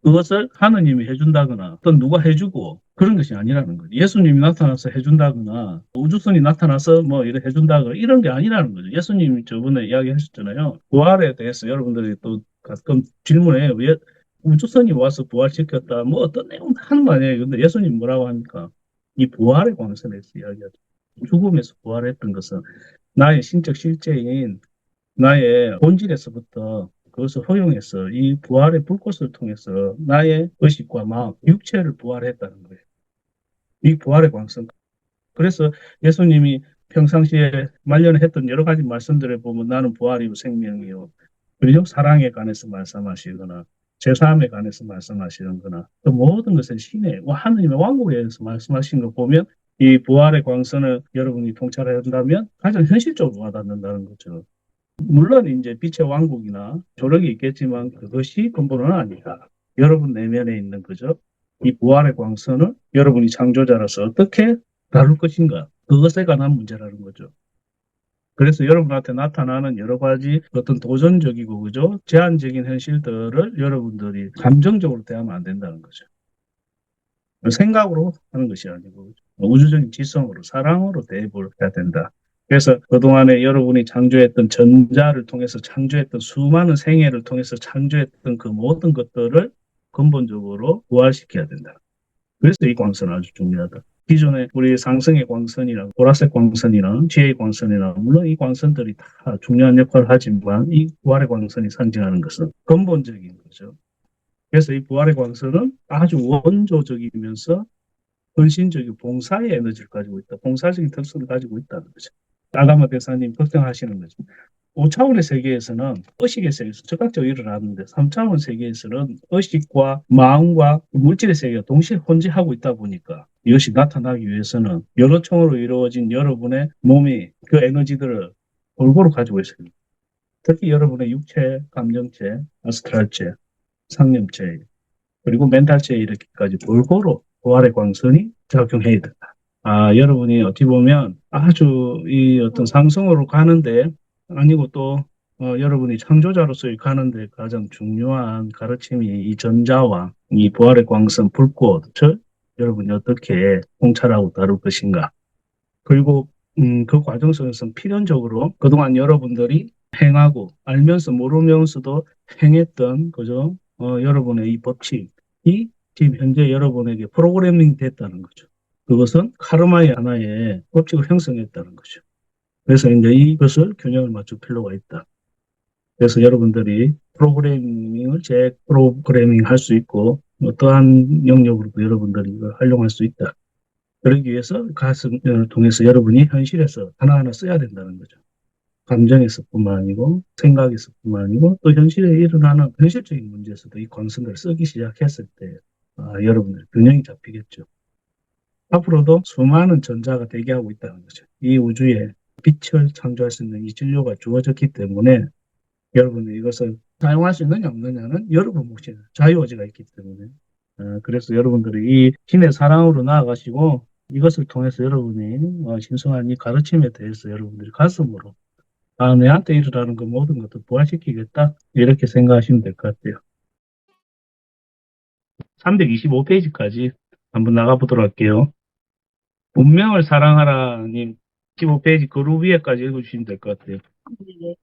그것을 하느님이 해준다거나 어떤 누가 해주고 그런 것이 아니라는 거죠. 예수님이 나타나서 해준다거나 우주선이 나타나서 뭐 이래 해준다거나 이런 게 아니라는 거죠. 예수님이 저번에 이야기하셨잖아요. 부활에 대해서 여러분들이 또 가끔 질문해요. 왜 우주선이 와서 부활시켰다. 뭐 어떤 내용 하는 거 아니에요. 근데 예수님 뭐라고 합니까? 이 부활의 광선에서 이야기하죠. 죽음에서 부활했던 것은 나의 신적 실제인 나의 본질에서부터 그것을 허용해서 이 부활의 불꽃을 통해서 나의 의식과 마음, 육체를 부활했다는 거예요. 이 부활의 광선. 그래서 예수님이 평상시에 말년에 했던 여러 가지 말씀들을 보면 나는 부활이요 생명이요. 그리고 사랑에 관해서 말씀하시거나 제사함에 관해서 말씀하시거나 그 모든 것은 신의 하느님의 왕국에 대해서 말씀하신 거 보면 이 부활의 광선을 여러분이 통찰해야 한다면 가장 현실적으로 와닿는다는 거죠. 물론 이제 빛의 왕국이나 조력이 있겠지만 그것이 근본은 아니다. 여러분 내면에 있는 그죠? 이 부활의 광선을 여러분이 창조자로서 어떻게 다룰 것인가? 그것에 관한 문제라는 거죠. 그래서 여러분한테 나타나는 여러 가지 어떤 도전적이고 그죠? 제한적인 현실들을 여러분들이 감정적으로 대하면 안 된다는 거죠. 생각으로 하는 것이 아니고 우주적인 지성으로 사랑으로 대해야 된다. 그래서 그동안에 여러분이 창조했던 전자를 통해서 창조했던 수많은 생애를 통해서 창조했던 그 모든 것들을 근본적으로 부활시켜야 된다. 그래서 이 광선은 아주 중요하다. 기존에 우리 상승의 광선이나 보라색 광선이나 지혜의 광선이나 물론 이 광선들이 다 중요한 역할을 하지만 이 부활의 광선이 상징하는 것은 근본적인 거죠. 그래서 이 부활의 광선은 아주 원조적이면서 헌신적이고 봉사의 에너지를 가지고 있다. 봉사적인 특성을 가지고 있다는 거죠. 아가마 대사님 걱정하시는 거죠. 5차원의 세계에서는 의식의 세계에서 즉각적으로 일어나는데 3차원 세계에서는 의식과 마음과 물질의 세계가 동시에 혼재하고 있다 보니까 이것이 나타나기 위해서는 여러 층으로 이루어진 여러분의 몸이 그 에너지들을 골고루 가지고 있어요. 특히 여러분의 육체, 감정체, 아스트랄체, 상념체, 그리고 멘탈체에 이렇게까지 골고루 부활의 광선이 작용해야 된다. 여러분이 어찌 보면 아주 이 어떤 상승으로 가는데 아니고 또 여러분이 창조자로서 가는데 가장 중요한 가르침이 이 전자와 이 부활의 광선 불꽃을 여러분이 어떻게 통찰하고 다룰 것인가. 그리고 그 과정 속에서 필연적으로 그동안 여러분들이 행하고 알면서 모르면서도 행했던 그죠? 여러분의 이 법칙이 지금 현재 여러분에게 프로그래밍 됐다는 거죠. 그것은 카르마의 하나의 법칙을 형성했다는 거죠. 그래서 이제 이것을 균형을 맞출 필요가 있다. 그래서 여러분들이 프로그래밍을 재프로그래밍 할 수 있고 어떠한 영역으로도 여러분들이 이걸 활용할 수 있다. 그러기 위해서 가슴을 통해서 여러분이 현실에서 하나하나 써야 된다는 거죠. 감정에서뿐만 아니고 생각에서뿐만 아니고 또 현실에 일어나는 현실적인 문제에서도 이 관성을 쓰기 시작했을 때 여러분들 균형이 잡히겠죠. 앞으로도 수많은 전자가 대기하고 있다는 거죠. 이 우주에 빛을 창조할 수 있는 이 진료가 주어졌기 때문에 여러분이 이것을 사용할 수 있느냐 없느냐는 여러분 몫이에요. 자유의지가 있기 때문에. 그래서 여러분들이 이 신의 사랑으로 나아가시고 이것을 통해서 여러분이 신성한 이 가르침에 대해서 여러분들이 가슴으로 내한테 일어나는 그 모든 것도 부활시키겠다. 이렇게 생각하시면 될 것 같아요. 325페이지까지 한번 나가보도록 할게요. 운명을 사랑하라님 15페이지 그루 위에까지 읽어주시면 될 것 같아요. 네.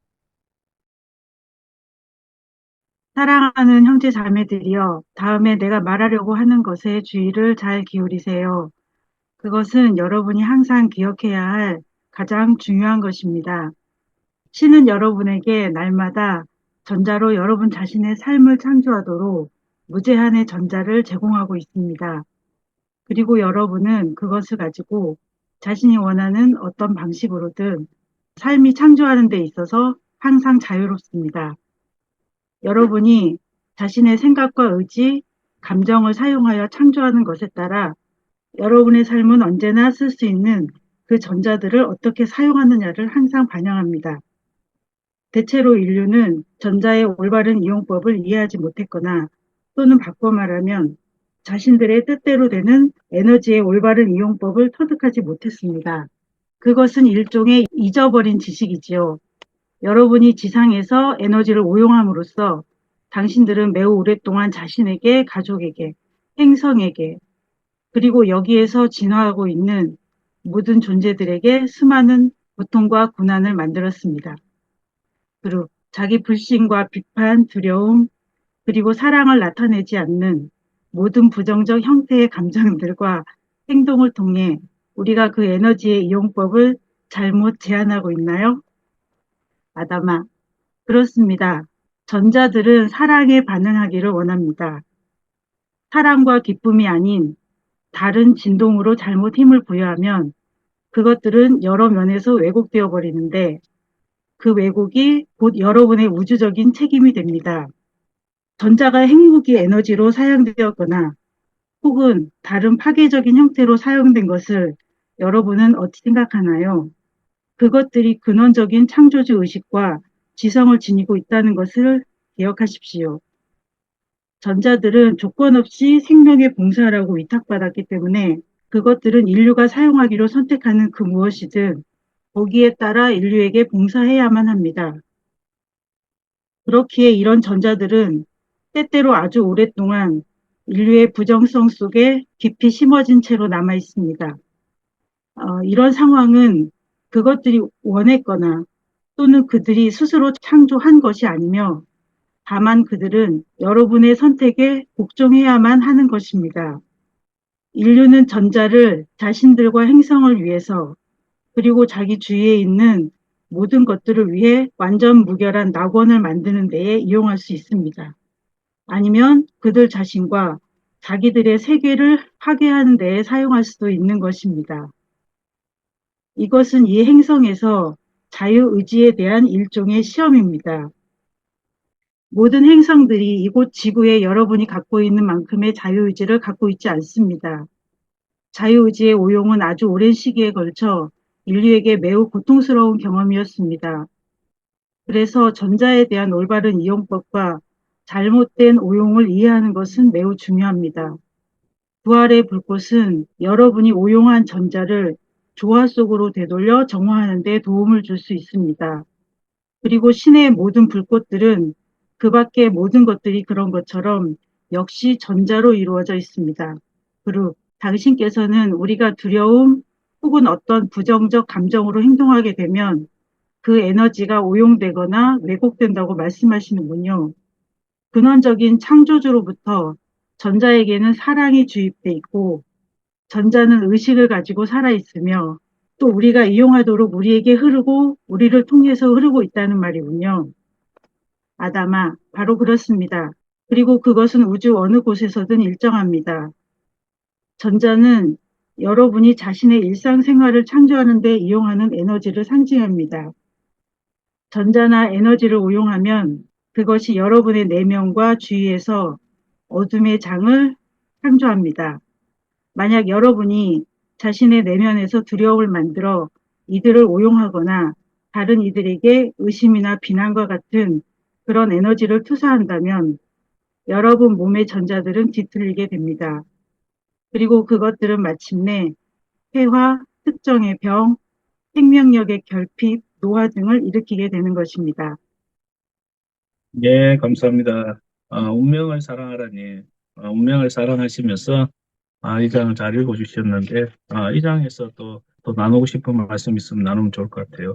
사랑하는 형제 자매들이여, 다음에 내가 말하려고 하는 것에 주의를 잘 기울이세요. 그것은 여러분이 항상 기억해야 할 가장 중요한 것입니다. 신은 여러분에게 날마다 전자로 여러분 자신의 삶을 창조하도록 무제한의 전자를 제공하고 있습니다. 그리고 여러분은 그것을 가지고 자신이 원하는 어떤 방식으로든 삶이 창조하는 데 있어서 항상 자유롭습니다. 여러분이 자신의 생각과 의지, 감정을 사용하여 창조하는 것에 따라 여러분의 삶은 언제나 쓸 수 있는 그 전자들을 어떻게 사용하느냐를 항상 반영합니다. 대체로 인류는 전자의 올바른 이용법을 이해하지 못했거나 또는 바꿔 말하면 자신들의 뜻대로 되는 에너지의 올바른 이용법을 터득하지 못했습니다. 그것은 일종의 잊어버린 지식이지요. 여러분이 지상에서 에너지를 오용함으로써 당신들은 매우 오랫동안 자신에게, 가족에게, 행성에게, 그리고 여기에서 진화하고 있는 모든 존재들에게 수많은 고통과 고난을 만들었습니다. 그리고 자기 불신과 비판, 두려움, 그리고 사랑을 나타내지 않는 모든 부정적 형태의 감정들과 행동을 통해 우리가 그 에너지의 이용법을 잘못 제한하고 있나요? 아담아, 그렇습니다. 전자들은 사랑에 반응하기를 원합니다. 사랑과 기쁨이 아닌 다른 진동으로 잘못 힘을 부여하면 그것들은 여러 면에서 왜곡되어 버리는데 그 왜곡이 곧 여러분의 우주적인 책임이 됩니다. 전자가 핵무기 에너지로 사용되었거나 혹은 다른 파괴적인 형태로 사용된 것을 여러분은 어찌 생각하나요? 그것들이 근원적인 창조주 의식과 지성을 지니고 있다는 것을 기억하십시오. 전자들은 조건 없이 생명에 봉사하라고 위탁받았기 때문에 그것들은 인류가 사용하기로 선택하는 그 무엇이든 거기에 따라 인류에게 봉사해야만 합니다. 그렇기에 이런 전자들은 때때로 아주 오랫동안 인류의 부정성 속에 깊이 심어진 채로 남아 있습니다. 이런 상황은 그것들이 원했거나 또는 그들이 스스로 창조한 것이 아니며 다만 그들은 여러분의 선택에 복종해야만 하는 것입니다. 인류는 전자를 자신들과 행성을 위해서 그리고 자기 주위에 있는 모든 것들을 위해 완전 무결한 낙원을 만드는 데에 이용할 수 있습니다. 아니면 그들 자신과 자기들의 세계를 파괴하는 데에 사용할 수도 있는 것입니다. 이것은 이 행성에서 자유의지에 대한 일종의 시험입니다. 모든 행성들이 이곳 지구에 여러분이 갖고 있는 만큼의 자유의지를 갖고 있지 않습니다. 자유의지의 오용은 아주 오랜 시기에 걸쳐 인류에게 매우 고통스러운 경험이었습니다. 그래서 전자에 대한 올바른 이용법과 잘못된 오용을 이해하는 것은 매우 중요합니다. 부활의 불꽃은 여러분이 오용한 전자를 조화 속으로 되돌려 정화하는 데 도움을 줄 수 있습니다. 그리고 신의 모든 불꽃들은 그 밖의 모든 것들이 그런 것처럼 역시 전자로 이루어져 있습니다. 그리고 당신께서는 우리가 두려움 혹은 어떤 부정적 감정으로 행동하게 되면 그 에너지가 오용되거나 왜곡된다고 말씀하시는군요. 근원적인 창조주로부터 전자에게는 사랑이 주입돼 있고 전자는 의식을 가지고 살아있으며 또 우리가 이용하도록 우리에게 흐르고 우리를 통해서 흐르고 있다는 말이군요. 아담아, 바로 그렇습니다. 그리고 그것은 우주 어느 곳에서든 일정합니다. 전자는 여러분이 자신의 일상생활을 창조하는 데 이용하는 에너지를 상징합니다. 전자나 에너지를 오용하면 그것이 여러분의 내면과 주위에서 어둠의 장을 창조합니다. 만약 여러분이 자신의 내면에서 두려움을 만들어 이들을 오용하거나 다른 이들에게 의심이나 비난과 같은 그런 에너지를 투사한다면 여러분 몸의 전자들은 뒤틀리게 됩니다. 그리고 그것들은 마침내 폐화, 특정의 병, 생명력의 결핍, 노화 등을 일으키게 되는 것입니다. 예, 감사합니다. 운명을 사랑하라니, 운명을 사랑하시면서 이 장을 잘 읽어주셨는데, 이 장에서 또 나누고 싶은 말씀 있으면 나누면 좋을 것 같아요.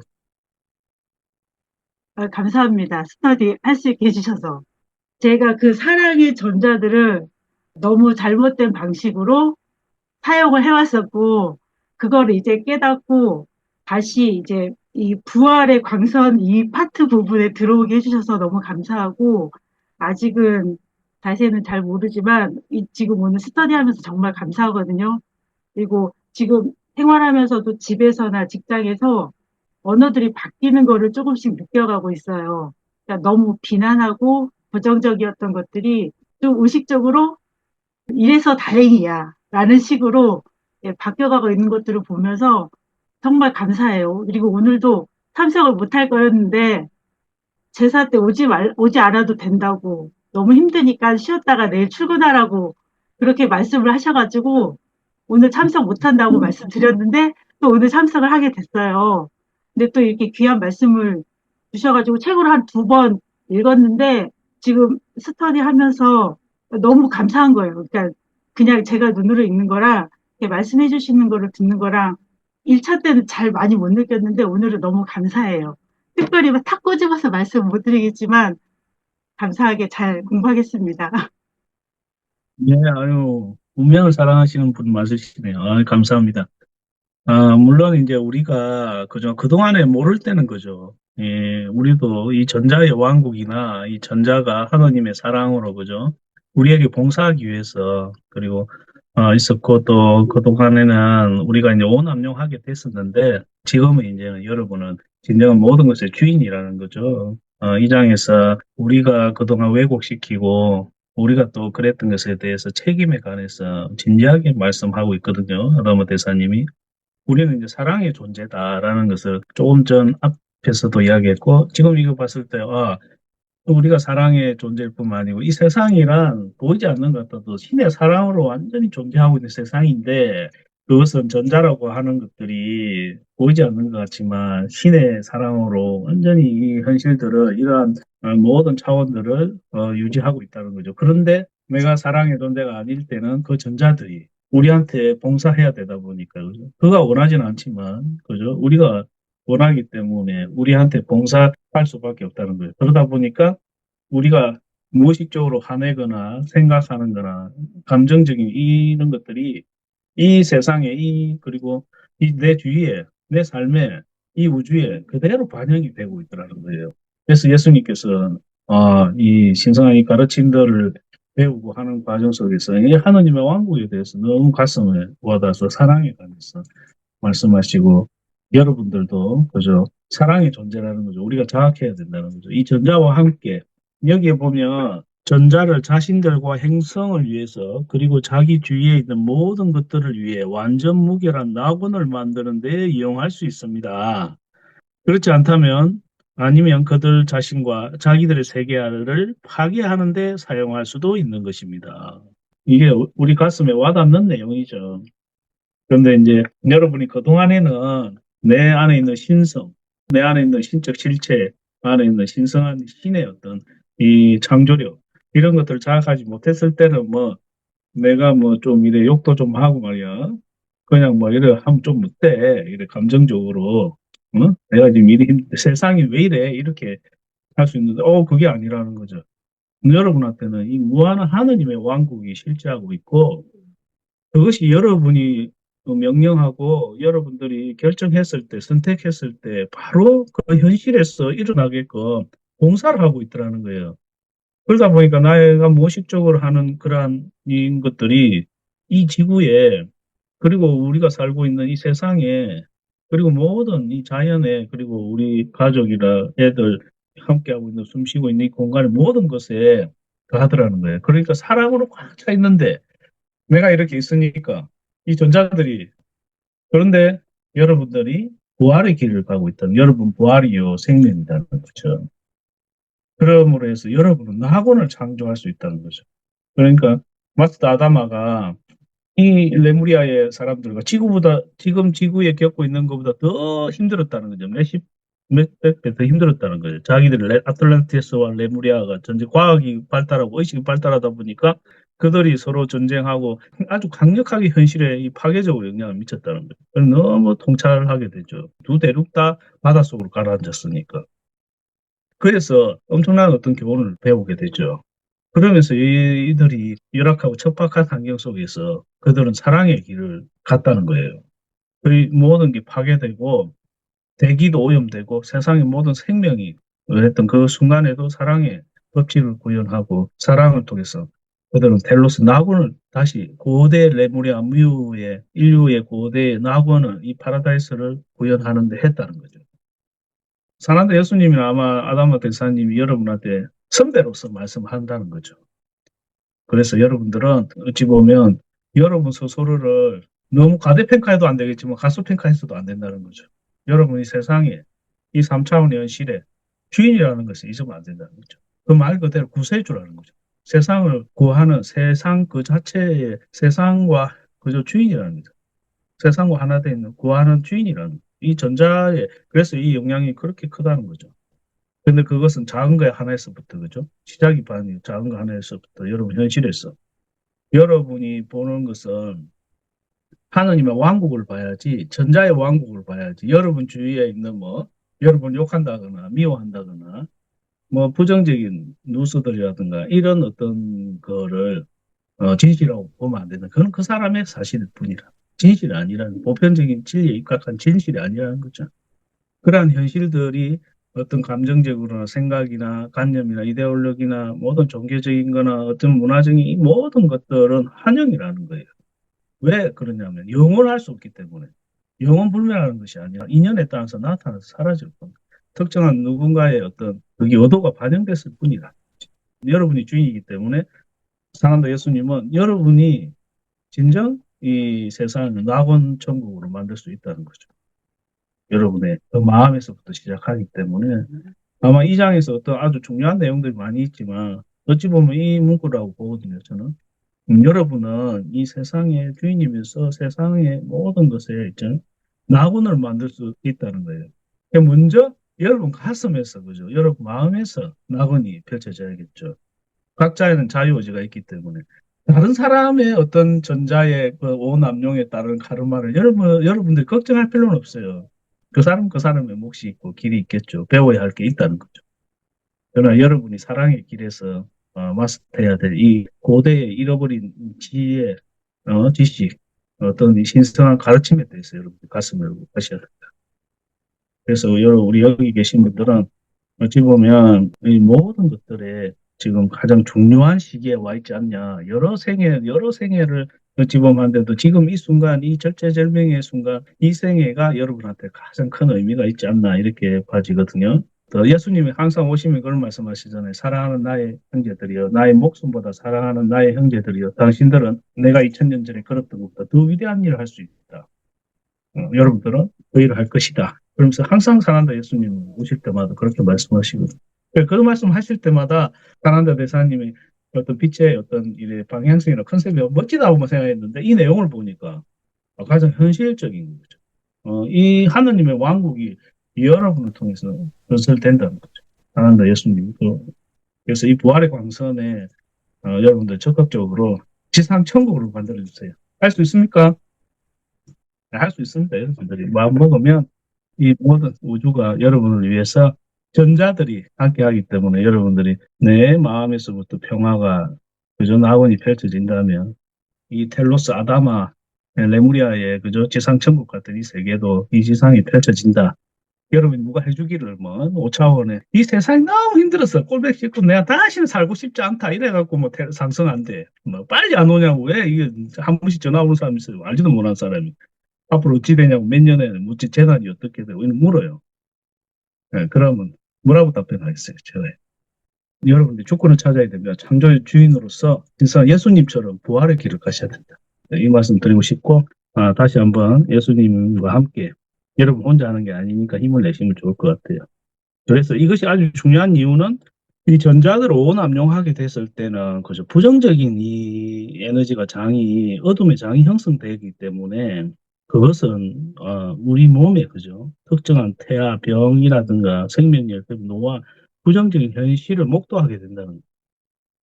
감사합니다. 스터디 할 수 있게 해주셔서. 제가 그 사랑의 전자들을 너무 잘못된 방식으로 사용을 해왔었고, 그거를 이제 깨닫고, 다시 이제 이 부활의 광선 이 파트 부분에 들어오게 해주셔서 너무 감사하고, 아직은 자세는 잘 모르지만, 지금 오늘 스터디 하면서 정말 감사하거든요. 그리고 지금 생활하면서도 집에서나 직장에서 언어들이 바뀌는 거를 조금씩 느껴가고 있어요. 그러니까 너무 비난하고 부정적이었던 것들이 좀 의식적으로 이래서 다행이야 라는 식으로 바뀌어가고 있는 것들을 보면서 정말 감사해요. 그리고 오늘도 참석을 못할 거였는데 제사 때 오지 않아도 된다고 너무 힘드니까 쉬었다가 내일 출근하라고 그렇게 말씀을 하셔가지고 오늘 참석 못한다고 말씀드렸는데 또 오늘 참석을 하게 됐어요. 근데 또 이렇게 귀한 말씀을 주셔가지고 책으로 한 2번 읽었는데 지금 스터디 하면서 너무 감사한 거예요. 그러니까 그냥 제가 눈으로 읽는 거랑 말씀해 주시는 거를 듣는 거랑 1차 때는 잘 많이 못 느꼈는데 오늘은 너무 감사해요. 특별히 탁 꼬집어서 말씀 못 드리겠지만 감사하게 잘 공부하겠습니다. 예, 아유, 운명을 사랑하시는 분 맞으시네요. 감사합니다. 물론 이제 우리가 그동안에 모를 때는 그죠. 예, 우리도 이 전자의 왕국이나 이 전자가 하나님의 사랑으로 그죠. 우리에게 봉사하기 위해서 그리고 있었고 또 그동안에는 우리가 이제 오남용하게 됐었는데 지금은 이제 여러분은 진정한 모든 것의 주인이라는 거죠. 이 장에서 우리가 그동안 왜곡시키고 우리가 또 그랬던 것에 대해서 책임에 관해서 진지하게 말씀하고 있거든요. 아다모 대사님이. 우리는 이제 사랑의 존재다라는 것을 조금 전 앞에서도 이야기했고, 지금 이거 봤을 때, 우리가 사랑의 존재일 뿐만 아니고, 이 세상이란 보이지 않는 것 같아도 신의 사랑으로 완전히 존재하고 있는 세상인데, 그것은 전자라고 하는 것들이 보이지 않는 것 같지만, 신의 사랑으로 완전히 이 현실들을, 이러한 모든 차원들을 유지하고 있다는 거죠. 그런데 내가 사랑의 존재가 아닐 때는 그 전자들이 우리한테 봉사해야 되다 보니까, 그죠? 그가 원하지는 않지만, 그죠? 우리가 원하기 때문에 우리한테 봉사할 수밖에 없다는 거예요. 그러다 보니까 우리가 무의식적으로 화내거나 생각하는 거나 감정적인 이런 것들이 이 세상에 그리고 내 주위에 내 삶에 이 우주에 그대로 반영이 되고 있더라는 거예요. 그래서 예수님께서 이 신성한 이 가르침들을 배우고 하는 과정 속에서 이 하느님의 왕국에 대해서 너무 가슴에 와닿아서 사랑에 관해서 말씀하시고 여러분들도 그죠 사랑의 존재라는 거죠. 우리가 자각해야 된다는 거죠. 이 전자와 함께 여기에 보면 전자를 자신들과 행성을 위해서 그리고 자기 주위에 있는 모든 것들을 위해 완전 무결한 낙원을 만드는 데 이용할 수 있습니다. 그렇지 않다면 아니면 그들 자신과 자기들의 세계를 파괴하는 데 사용할 수도 있는 것입니다. 이게 우리 가슴에 와닿는 내용이죠. 그런데 이제 여러분이 그동안에는 내 안에 있는 신성, 내 안에 있는 신적 실체, 안에 있는 신성한 신의 어떤 이 창조력, 이런 것들을 자각하지 못했을 때는 뭐 내가 뭐 좀 이래 욕도 좀 하고 말이야. 그냥 뭐 이래 하면 좀 못돼. 이래 감정적으로. 내가 지금 이래 세상이 왜 이래? 이렇게 할 수 있는데, 그게 아니라는 거죠. 여러분한테는 이 무한한 하느님의 왕국이 실제하고 있고, 그것이 여러분이 명령하고 여러분들이 결정했을 때, 선택했을 때 바로 그 현실에서 일어나게끔 봉사를 하고 있더라는 거예요. 그러다 보니까 내가 무의식적으로 하는 그러한 것들이 이 지구에, 그리고 우리가 살고 있는 이 세상에, 그리고 모든 이 자연에, 그리고 우리 가족이나 애들 함께하고 있는, 숨쉬고 있는 이 공간의 모든 것에 가더라는 거예요. 그러니까 사랑으로 꽉 차 있는데 내가 이렇게 있으니까 이 전자들이, 그런데 여러분들이 부활의 길을 가고 있다는, 여러분 부활이요 생명이라는 거죠. 그러므로 해서 여러분은 낙원을 창조할 수 있다는 거죠. 그러니까 마스터 아다마가 이 레무리아의 사람들과 지구보다, 지금 지구에 겪고 있는 것보다 더 힘들었다는 거죠. 몇백 배 더 힘들었다는 거죠. 자기들이 아틀란티스와 레무리아가 전쟁, 과학이 발달하고 의식이 발달하다 보니까 그들이 서로 전쟁하고 아주 강력하게 현실에 이 파괴적으로 영향을 미쳤다는 거죠. 그래서 너무 통찰하게 되죠. 두 대륙 다 바닷속으로 가라앉았으니까. 그래서 엄청난 어떤 교훈을 배우게 되죠. 그러면서 이들이 열악하고 척박한 환경 속에서 그들은 사랑의 길을 갔다는 거예요. 그 모든 게 파괴되고 대기도 오염되고 세상의 모든 생명이 했던 그 순간에도 사랑의 법칙을 구현하고 사랑을 통해서 그들은 텔로스 낙원을 다시 고대 레무리아 뮤의 인류의 고대 낙원을, 이 파라다이스를 구현하는 데 했다는 거죠. 사난도 예수님이나 아마 아다마 대사님이 여러분한테 선배로서 말씀한다는 거죠. 그래서 여러분들은 어찌 보면 여러분 스스로를 너무 과대평가해도 안 되겠지만 가소평가해서도 안 된다는 거죠. 여러분이 세상에 이 3차원의 현실에 주인이라는 것을 잊으면 안 된다는 거죠. 그 말 그대로 구세주라는 거죠. 세상을 구하는, 세상 그 자체의, 세상과 그저 주인이라는 거죠. 세상과 하나 되어 있는 구하는 주인이라는, 이 전자에, 그래서 이 영향이 그렇게 크다는 거죠. 근데 그것은 작은 거 하나에서부터, 그죠? 시작이 반이 작은 거 하나에서부터, 여러분 현실에서 여러분이 보는 것은 하느님의 왕국을 봐야지, 전자의 왕국을 봐야지. 여러분 주위에 있는 뭐 여러분 욕한다거나 미워한다거나 뭐 부정적인 뉴스들이라든가 이런 어떤 거를 진실이라고 보면 안 된다. 그건 그 사람의 사실일 뿐이라. 진실이 아니라는, 보편적인 진리에 입각한 진실이 아니라는 거죠. 그러한 현실들이 어떤 감정적으로나 생각이나 관념이나 이데올로기나 모든 종교적인 거나 어떤 문화적인 이 모든 것들은 환영이라는 거예요. 왜 그러냐면 영원할 수 없기 때문에. 영원불멸하는 것이 아니라 인연에 따라서 나타나서 사라질 겁니다. 특정한 누군가의 어떤 그 의도가 반영됐을 뿐이라. 여러분이 주인이기 때문에 사랑도 예수님은 여러분이 진정 이 세상을 낙원 천국으로 만들 수 있다는 거죠. 여러분의 그 마음에서부터 시작하기 때문에 아마 이 장에서 어떤 아주 중요한 내용들이 많이 있지만 어찌 보면 이 문구라고 보거든요, 저는. 여러분은 이 세상의 주인이면서 세상의 모든 것에 있죠, 낙원을 만들 수 있다는 거예요. 먼저 여러분 가슴에서, 그죠? 여러분 마음에서 낙원이 펼쳐져야겠죠. 각자에는 자유의지가 있기 때문에 다른 사람의 어떤 전자의 그 오남용에 따른 카르마를 여러분들이 걱정할 필요는 없어요. 그 사람 그 사람의 몫이 있고 길이 있겠죠. 배워야 할 게 있다는 거죠. 그러나 여러분이 사랑의 길에서 마스터해야 될 이 고대의 잃어버린 지혜, 지식, 어떤 이 신성한 가르침에 대해서 여러분이 가슴을 열고 하셔야 됩니다. 그래서 우리 여기 계신 분들은 어찌 보면 이 모든 것들에 지금 가장 중요한 시기에 와 있지 않냐. 여러 생애를 어찌 보면 한데도 지금 이 순간, 이 절체절명의 순간, 이 생애가 여러분한테 가장 큰 의미가 있지 않나, 이렇게 봐지거든요. 또 예수님이 항상 오시면 그런 말씀하시잖아요. 사랑하는 나의 형제들이여, 나의 목숨보다 사랑하는 나의 형제들이여, 당신들은 내가 2000년 전에 걸었던 것보다 더 위대한 일을 할 수 있다. 여러분들은 그 일을 할 것이다. 그러면서 항상 사랑한다 예수님 오실 때마다 그렇게 말씀하시거든요. 그 말씀하실 때마다 사랑한다 대사님의 어떤 빛의 어떤 일의 방향성이나 컨셉이 멋지다고 생각했는데 이 내용을 보니까 가장 현실적인 거죠. 이 하느님의 왕국이 여러분을 통해서 건설된다는 거죠. 사랑한다 예수님. 그래서 이 부활의 광선에 여러분들 적극적으로 지상 천국으로 만들어 주세요. 할 수 있습니까? 할 수 있습니다. 여러분들이 마음 먹으면 이 모든 우주가 여러분을 위해서 전자들이 함께하기 때문에 여러분들이 내 마음에서부터 평화가 그저 낙원이 펼쳐진다면 이 텔로스, 아다마, 레무리아의 그저 지상 천국 같은 이 세계도 이 지상이 펼쳐진다. 여러분 누가 해주기를 뭐 5차원에 이 세상이 너무 힘들었어. 꼴백 씹고 내가 다시는 살고 싶지 않다. 이래갖고 뭐 상승 안 돼. 뭐 빨리 안 오냐고. 왜 이게 한 번씩 전화 오는 사람이 있어요. 알지도 못하는 사람이. 앞으로 어찌 되냐고, 몇 년에 뭐지 재단이 어떻게 되고 이런 물어요. 예, 그러면 뭐라고 답변하겠어요? 제가. 여러분들 주권을 찾아야 됩니다. 창조의 주인으로서 진짜 예수님처럼 부활의 길을 가셔야 된다. 네, 이 말씀 드리고 싶고, 다시 한번 예수님과 함께 여러분 혼자 하는 게 아니니까 힘을 내시면 좋을 것 같아요. 그래서 이것이 아주 중요한 이유는 이 전자들을 오남용하게 됐을 때는 그저 부정적인 이 에너지가 장이 어둠의 장이 형성되기 때문에 그것은 우리 몸에 그죠 특정한 태아 병이라든가 생명력 노화 부정적인 현실을 목도하게 된다는 거예요.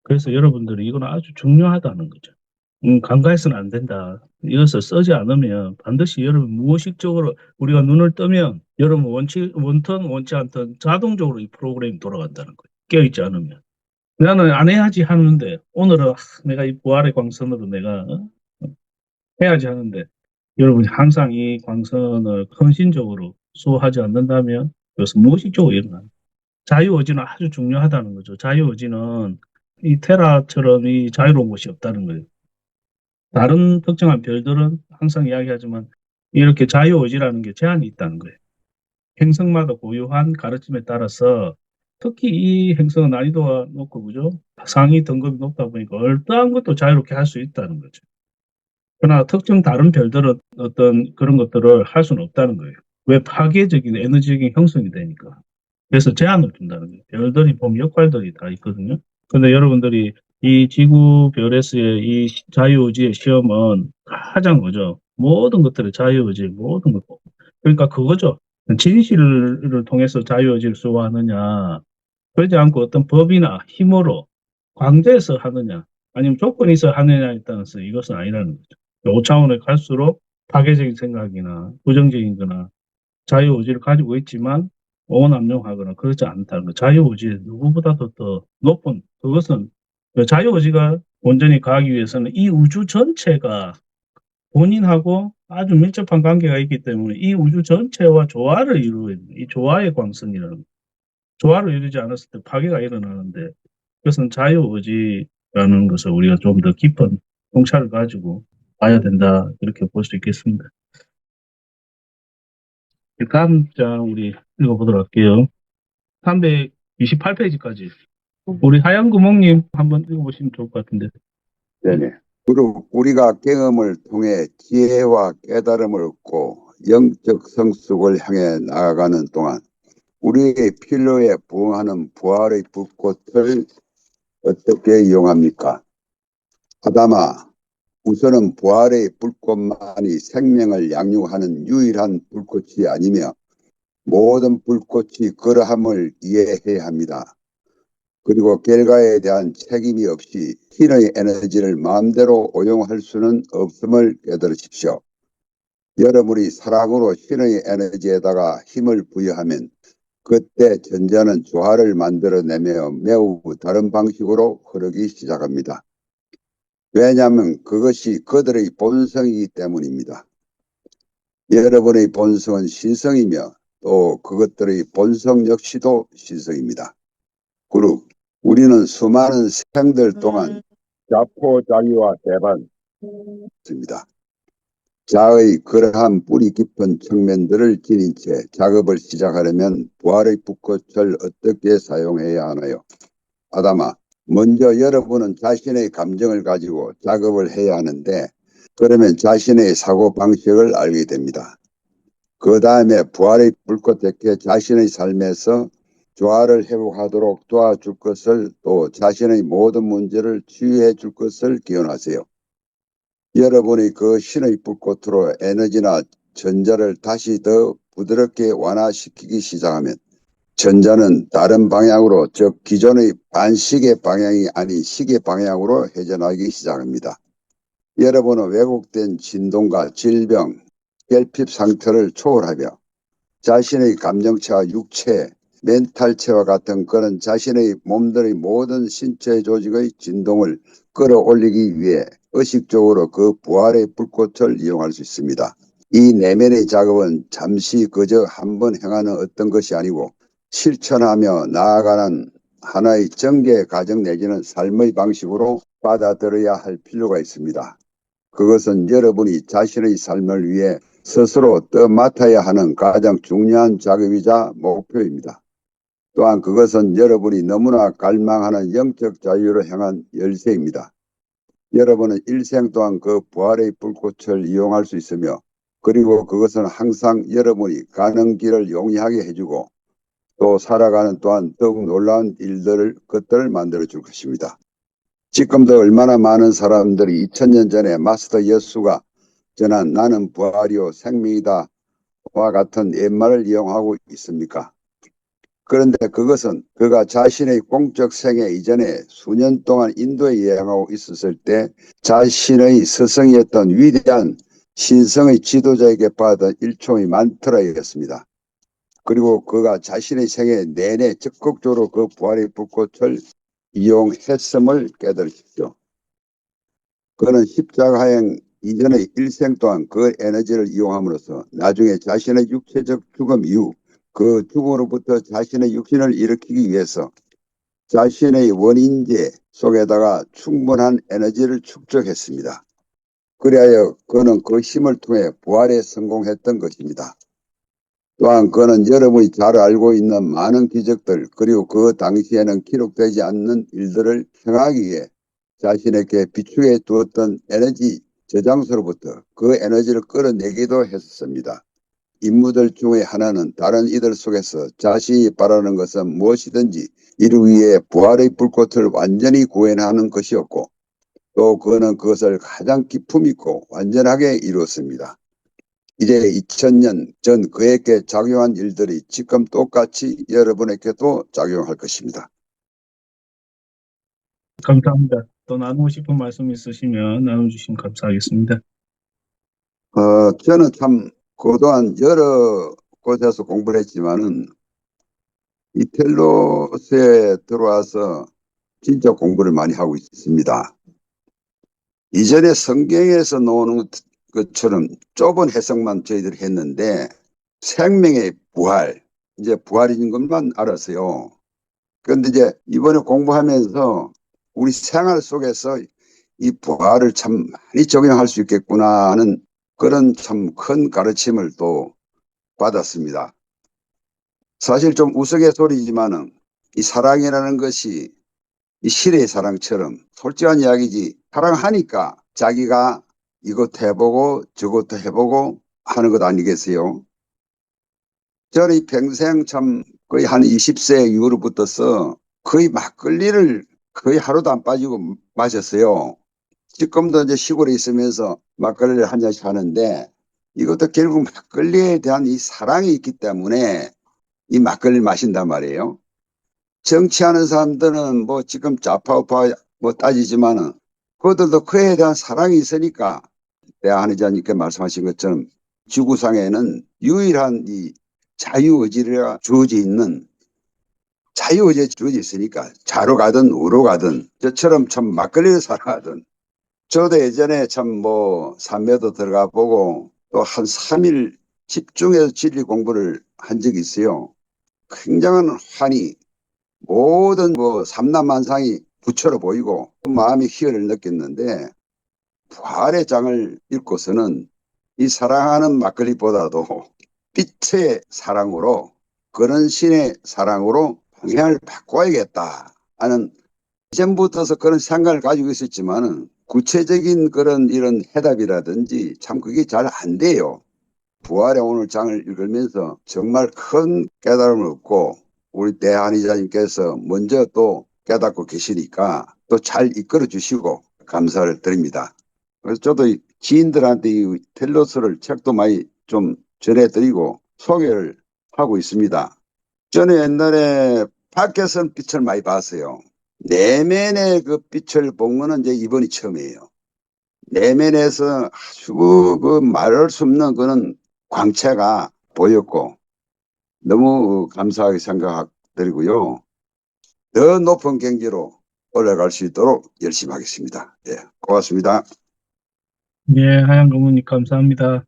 그래서 여러분들이 이건 아주 중요하다는 거죠. 간과해서는 안 된다. 이것을 쓰지 않으면 반드시 여러분 무의식적으로 우리가 눈을 뜨면 여러분 원턴 원치 않던 자동적으로 이 프로그램이 돌아간다는 거예요. 깨어있지 않으면. 나는 안 해야지 하는데 오늘은 내가 이 부활의 광선으로 내가 해야지 하는데 여러분이 항상 이 광선을 헌신적으로 수호하지 않는다면 그것은 무의식적으로 일어나는 자유의지는 아주 중요하다는 거죠. 자유의지는 이 테라처럼 이 자유로운 것이 없다는 거예요. 다른 특정한 별들은 항상 이야기하지만 이렇게 자유의지라는 게 제한이 있다는 거예요. 행성마다 고유한 가르침에 따라서 특히 이 행성은 난이도가 높고 그죠? 상위 등급이 높다 보니까 어떠한 것도 자유롭게 할 수 있다는 거죠. 그러나 특정 다른 별들은 어떤 그런 것들을 할 수는 없다는 거예요. 왜? 파괴적인 에너지적인 형성이 되니까. 그래서 제한을 준다는 거예요. 별들이 보면 역할들이 다 있거든요. 근데 여러분들이 이 지구별에서의 이 자유의지의 시험은 가장 뭐죠? 모든 것들의 자유의지, 모든 것. 그러니까 그거죠. 진실을 통해서 자유의지를 수호하느냐, 그러지 않고 어떤 법이나 힘으로 강제해서 하느냐, 아니면 조건이 있어 하느냐에 따라서 이것은 아니라는 거죠. 5차원에 갈수록 파괴적인 생각이나 부정적인 거나 자유의지를 가지고 있지만 오남용하거나 그렇지 않다는 거. 자유의지에 누구보다도 더 높은 그것은 그 자유의지가 온전히 가기 위해서는 이 우주 전체가 본인하고 아주 밀접한 관계가 있기 때문에 이 우주 전체와 조화를 이루어야 됩니다. 이 조화의 광선이라는 거. 조화를 이루지 않았을 때 파괴가 일어나는데 그것은 자유의지라는 것을 우리가 좀 더 깊은 통찰을 가지고 봐야 된다 이렇게 볼 수 있겠습니다. 다음 장 우리 읽어보도록 할게요. 328페이지까지. 우리 하얀 구멍님 한번 읽어보시면 좋을 것 같은데. 네네. 그리고 우리가 경험을 통해 지혜와 깨달음을 얻고 영적 성숙을 향해 나아가는 동안 우리의 필요에 부응하는 부활의 불꽃을 어떻게 이용합니까? 아담아, 우선은 부활의 불꽃만이 생명을 양육하는 유일한 불꽃이 아니며 모든 불꽃이 그러함을 이해해야 합니다. 그리고 결과에 대한 책임이 없이 신의 에너지를 마음대로 오용할 수는 없음을 깨달으십시오. 여러분이 사랑으로 신의 에너지에다가 힘을 부여하면 그때 전자는 조화를 만들어내며 매우 다른 방식으로 흐르기 시작합니다. 왜냐하면 그것이 그들의 본성이기 때문입니다. 여러분의 본성은 신성이며 또 그것들의 본성 역시도 신성입니다. 그룹 우리는 수많은 생들 동안 자포자기와 대반입니다. 자의 그러한 뿌리 깊은 측면들을 지닌 채 작업을 시작하려면 부활의 불꽃을 어떻게 사용해야 하나요? 아담아, 먼저 여러분은 자신의 감정을 가지고 작업을 해야 하는데 그러면 자신의 사고방식을 알게 됩니다. 그 다음에 부활의 불꽃에게 자신의 삶에서 조화를 회복하도록 도와줄 것을 또 자신의 모든 문제를 치유해 줄 것을 기원하세요. 여러분이 그 신의 불꽃으로 에너지나 전자를 다시 더 부드럽게 완화시키기 시작하면 전자는 다른 방향으로 즉 기존의 반시계 방향이 아닌 시계 방향으로 회전하기 시작합니다. 여러분은 왜곡된 진동과 질병, 결핍 상태를 초월하며 자신의 감정체와 육체, 멘탈체와 같은 그런 자신의 몸들의 모든 신체 조직의 진동을 끌어올리기 위해 의식적으로 그 부활의 불꽃을 이용할 수 있습니다. 이 내면의 작업은 잠시 그저 한번 행하는 어떤 것이 아니고 실천하며 나아가는 하나의 전개 과정 내지는 삶의 방식으로 받아들여야 할 필요가 있습니다. 그것은 여러분이 자신의 삶을 위해 스스로 떠맡아야 하는 가장 중요한 작업이자 목표입니다. 또한 그것은 여러분이 너무나 갈망하는 영적 자유를 향한 열쇠입니다. 여러분은 일생 동안 그 부활의 불꽃을 이용할 수 있으며 그리고 그것은 항상 여러분이 가는 길을 용이하게 해주고 또 살아가는 동안 더욱 놀라운 것들을 만들어 줄 것입니다. 지금도 얼마나 많은 사람들이 2000년 전에 마스터 예수가 전한 나는 부활이요 생명이다 와 같은 옛말을 이용하고 있습니까? 그런데 그것은 그가 자신의 공적 생애 이전에 수년 동안 인도에 여행하고 있었을 때 자신의 스승이었던 위대한 신성의 지도자에게 받은 일종의 만트라였습니다. 그리고 그가 자신의 생애 내내 적극적으로 그 부활의 불꽃을 이용했음을 깨달으십시오. 그는 십자가행 이전의 일생 동안 그 에너지를 이용함으로써 나중에 자신의 육체적 죽음 이후 그 죽음으로부터 자신의 육신을 일으키기 위해서 자신의 원인제 속에다가 충분한 에너지를 축적했습니다. 그리하여 그는 그 힘을 통해 부활에 성공했던 것입니다. 또한 그는 여러분이 잘 알고 있는 많은 기적들 그리고 그 당시에는 기록되지 않는 일들을 행하기 위해 자신에게 비축해 두었던 에너지 저장소로부터 그 에너지를 끌어내기도 했습니다. 인물들 중에 하나는 다른 이들 속에서 자신이 바라는 것은 무엇이든지 이루기 위해 부활의 불꽃을 완전히 구현하는 것이었고 또 그는 그것을 가장 기품 있고 완전하게 이루었습니다. 이제 2000년 전 그에게 작용한 일들이 지금 똑같이 여러분에게도 작용할 것입니다. 감사합니다. 또 나누고 싶은 말씀 있으시면 나눠주시면 감사하겠습니다. 저는 참 그동안 여러 곳에서 공부를 했지만은 이 텔로스에 들어와서 진짜 공부를 많이 하고 있습니다. 이전에 성경에서 나오는 것처럼 좁은 해석만 저희들이 했는데 생명의 부활, 이제 부활인 것만 알았어요. 그런데 이제 이번에 공부하면서 우리 생활 속에서 이 부활을 참 많이 적용할 수 있겠구나 하는 그런 참 큰 가르침을 또 받았습니다. 사실 좀 우스갯소리지만은 이 사랑이라는 것이 이 실의 사랑처럼 솔직한 이야기지 사랑하니까 자기가 이것도 해보고 저것도 해보고 하는 것 아니겠어요? 저는 평생 참 거의 한 20세 이후로부터서 거의 막걸리를 거의 하루도 안 빠지고 마셨어요. 지금도 이제 시골에 있으면서 막걸리를 한 잔씩 하는데 이것도 결국 막걸리에 대한 이 사랑이 있기 때문에 이 막걸리를 마신단 말이에요. 정치하는 사람들은 뭐 지금 좌파우파 뭐 따지지만은 그들도 그에 대한 사랑이 있으니까 대한 한의자님께 말씀하신 것처럼 지구상에는 유일한 이 자유의지가 주어져 있는 자유의지가 주어져 있으니까 좌로 가든 우로 가든 저처럼 참 막걸리를 사랑하든 저도 예전에 참 뭐 삼매도 들어가 보고 또 한 3일 집중해서 진리 공부를 한 적이 있어요. 굉장한 환희 모든 뭐 삼라만상이 부처로 보이고 마음의 희열을 느꼈는데 부활의 장을 읽고서는 이 사랑하는 막걸리보다도 빛의 사랑으로 그런 신의 사랑으로 방향을 바꿔야겠다 하는 이전부터서 그런 생각을 가지고 있었지만은 구체적인 그런 이런 해답이라든지 참 그게 잘 안 돼요. 부활의 오늘 장을 읽으면서 정말 큰 깨달음을 얻고 우리 대한의자님께서 먼저 또 깨닫고 계시니까 또 잘 이끌어 주시고 감사를 드립니다. 그래서 저도 이 지인들한테 이 텔로스를 책도 많이 좀 전해드리고 소개를 하고 있습니다. 저는 옛날에 밖에서는 빛을 많이 봤어요. 내면의 그 빛을 본 거는 이제 이번이 처음이에요. 내면에서 아주 그 말할 수 없는 그런 광채가 보였고 너무 감사하게 생각드리고요. 더 높은 경지로 올라갈 수 있도록 열심히 하겠습니다. 예, 고맙습니다. 예, 하얀 고문님 감사합니다.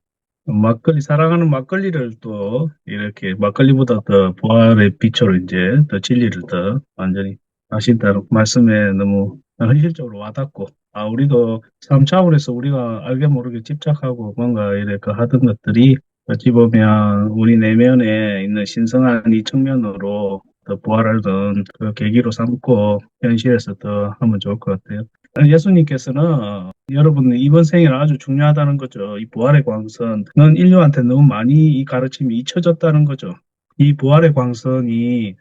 막걸리, 사랑하는 막걸리를 또 이렇게 막걸리보다 더 부활의 빛으로 이제 더 진리를 더 완전히 하신다는 말씀에 너무 현실적으로 와닿고, 우리도 삶 차원에서 우리가 알게 모르게 집착하고 뭔가 이렇게 하던 것들이 어찌 보면 우리 내면에 있는 신성한 이 측면으로 더 부활하던 그 계기로 삼고 현실에서 더 하면 좋을 것 같아요. 예수님께서는 여러분, 이번 생에는 아주 중요하다는 거죠. 이 부활의 광선은 인류한테 너무 많이 이 가르침이 잊혀졌다는 거죠. 이 부활의 광선이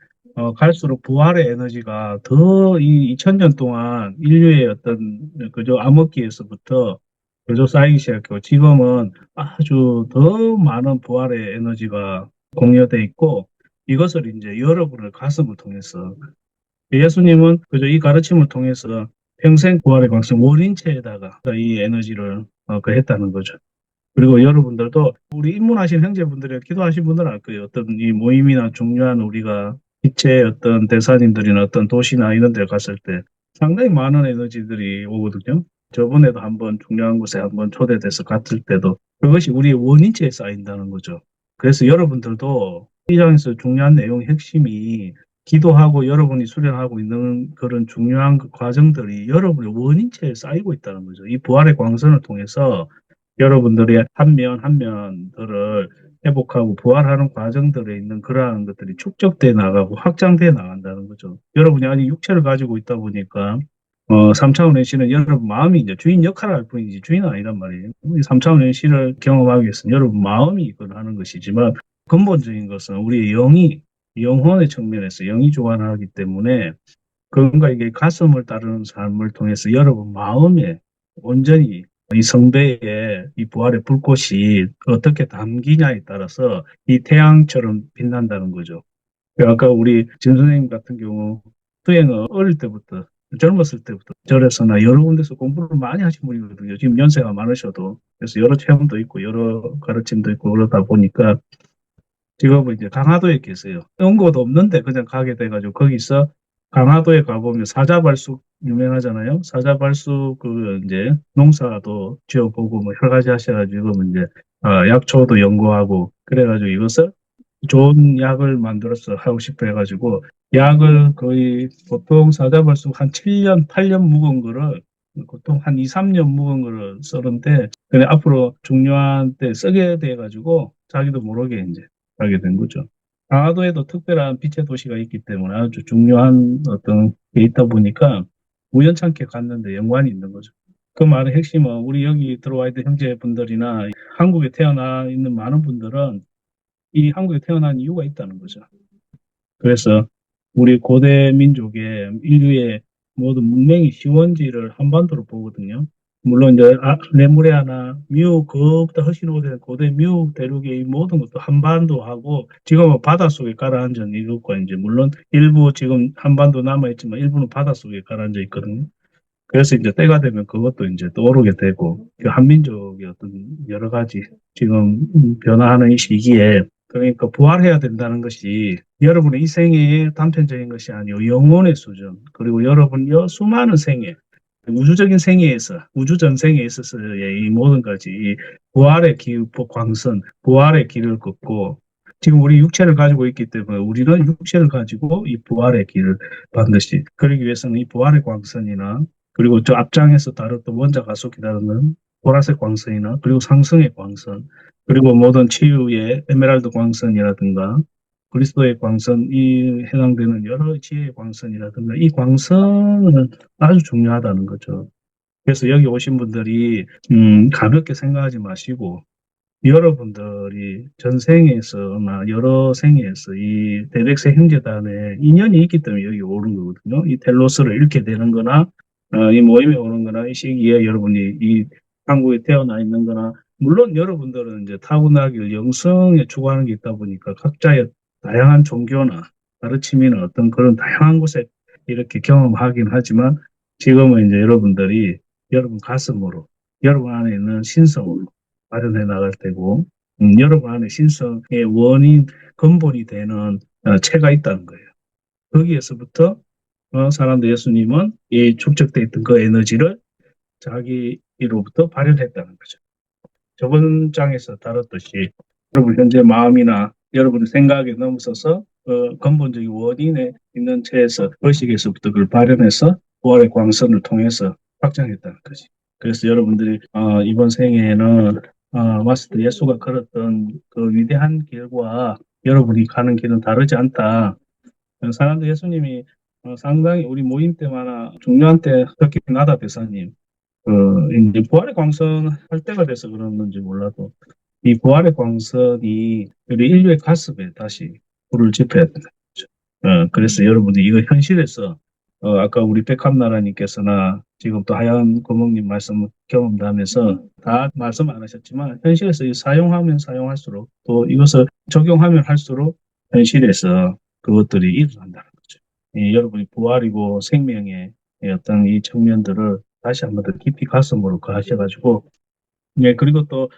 갈수록 부활의 에너지가 더 이 2000년 동안 인류의 어떤 그저 암흑기에서부터 그저 쌓이기 시작했고 지금은 아주 더 많은 부활의 에너지가 공유돼 있고 이것을 이제 여러분의 가슴을 통해서 예수님은 그저 이 가르침을 통해서 평생 부활의 광선 원인체에다가 이 에너지를 했다는 거죠. 그리고 여러분들도 우리 입문하신 형제분들이 기도하신 분들은 알 거예요. 어떤 이 모임이나 중요한 우리가 기체의 어떤 대사님들이나 어떤 도시나 이런 데 갔을 때 상당히 많은 에너지들이 오거든요. 저번에도 한번 중요한 곳에 한번 초대돼서 갔을 때도 그것이 우리의 원인체에 쌓인다는 거죠. 그래서 여러분들도 이 장에서 중요한 내용의 핵심이 기도하고 여러분이 수련하고 있는 그런 중요한 그 과정들이 여러분의 원인체에 쌓이고 있다는 거죠. 이 부활의 광선을 통해서 여러분들의 한 면 한 면들을 회복하고 부활하는 과정들에 있는 그러한 것들이 축적돼 나가고 확장돼 나간다는 거죠. 여러분이 아직 육체를 가지고 있다 보니까 3차원의 신은 여러분 마음이 이제 주인 역할을 할 뿐이지 주인은 아니란 말이에요. 이 3차원의 신을 경험하기 위해서는 여러분 마음이 이걸 하는 것이지만 근본적인 것은 우리의 영이 영혼의 측면에서 영이 주관하기 때문에 그런가 이게 가슴을 따르는 삶을 통해서 여러분 마음에 온전히 이 성배에 이 부활의 불꽃이 어떻게 담기냐에 따라서 이 태양처럼 빛난다는 거죠. 아까 우리 진 선생님 같은 경우 수행을 어릴 때부터 젊었을 때부터 절에서나 여러 군데서 공부를 많이 하신 분이거든요. 지금 연세가 많으셔도. 그래서 여러 체험도 있고 여러 가르침도 있고 그러다 보니까 지금은 이제 강화도에 계세요. 연고도 없는데 그냥 가게 돼가지고 거기서 강화도에 가보면 사자발쑥 유명하잖아요. 사자발쑥 그 이제 농사도 지어보고 뭐 여러 가지 하셔가지고 이제 약초도 연구하고 그래가지고 이것을 좋은 약을 만들어서 하고 싶어 해가지고 약을 거의 보통 사자발쑥 한 7년, 8년 묵은 거를 보통 한 2, 3년 묵은 거를 쓰는데 그냥 앞으로 중요한 때 쓰게 돼가지고 자기도 모르게 이제 하게 된 거죠. 강화도에도 특별한 빛의 도시가 있기 때문에 아주 중요한 어떤 게 있다 보니까 우연찮게 갔는데 연관이 있는 거죠. 그 말의 핵심은 우리 여기 들어와 있는 형제분들이나 한국에 태어나 있는 많은 분들은 이 한국에 태어난 이유가 있다는 거죠. 그래서 우리 고대 민족의 인류의 모든 문명의 시원지를 한반도로 보거든요. 물론 이제 레무리아나 미국 그보다 훨씬 오래된 고대 미국 대륙의 이 모든 것도 한반도하고 지금은 바닷속에 가라앉은 이것과 이제 물론 일부 지금 한반도 남아있지만 일부는 바닷속에 가라앉아 있거든요. 그래서 이제 때가 되면 그것도 이제 떠오르게 되고 그 한민족의 어떤 여러 가지 지금 변화하는 이 시기에 그러니까 부활해야 된다는 것이 여러분의 이 생애의 단편적인 것이 아니고 영혼의 수준 그리고 여러분 수많은 생애 우주적인 생애에서 우주 전생에 있어서의 이 모든 것이 이 부활의 길 광선 부활의 길을 걷고 지금 우리 육체를 가지고 있기 때문에 우리는 육체를 가지고 이 부활의 길을 반드시 그러기 위해서는 이 부활의 광선이나 그리고 저 앞장에서 다뤘던 원자 가속이 다루는 보라색 광선이나 그리고 상승의 광선 그리고 모든 치유의 에메랄드 광선이라든가 그리스도의 광선 이 해당되는 여러 지혜의 광선이라든가 이 광선은 아주 중요하다는 거죠. 그래서 여기 오신 분들이 가볍게 생각하지 마시고 여러분들이 전생에서나 여러 생에서 이 대백세 형제단에 인연이 있기 때문에 여기 오는 거거든요. 이 텔로스를 잃게 되는 거나 이 모임에 오는 거나 이 시기에 여러분이 이 한국에 태어나 있는 거나 물론 여러분들은 이제 타고나길 영성에 추구하는 게 있다 보니까 각자의 다양한 종교나 가르침이나 어떤 그런 다양한 곳에 이렇게 경험하긴 하지만 지금은 이제 여러분들이 여러분 가슴으로 여러분 안에 있는 신성으로 마련해 나갈 때고 여러분 안에 신성의 원인 근본이 되는 체가 있다는 거예요. 거기에서부터 사랑도 예수님은 이 축적돼 있던 그 에너지를 자기의 이로부터 발현했다는 거죠. 저번 장에서 다뤘듯이 여러분 현재 마음이나 여러분의 생각에 넘어서서 근본적인 원인에 있는 체에서 의식에서부터 그걸 발현해서 부활의 광선을 통해서 확장했다는 거지. 그래서 여러분들이 이번 생에는 마스터 예수가 걸었던 그 위대한 길과 여러분이 가는 길은 다르지 않다. 사람들 예수님이 상당히 우리 모임 때마다 중요한 때 특히 나다 대사님 이제 부활의 광선 할 때가 돼서 그러는지 몰라도 이 부활의 광선이 우리 인류의 가슴에 다시 불을 지펴야 된다. 그래서 여러분들이 이거 현실에서 아까 우리 백합나라님께서나 지금 또 하얀 고목님 말씀 경험도 하면서 다 말씀 안 하셨지만 현실에서 사용하면 사용할수록 또 이것을 적용하면 할수록 현실에서 그것들이 일어난다는 거죠. 여러분이 부활이고 생명의 어떤 이 측면들을 다시 한번 더 깊이 가슴으로 하셔가지고 그리고 또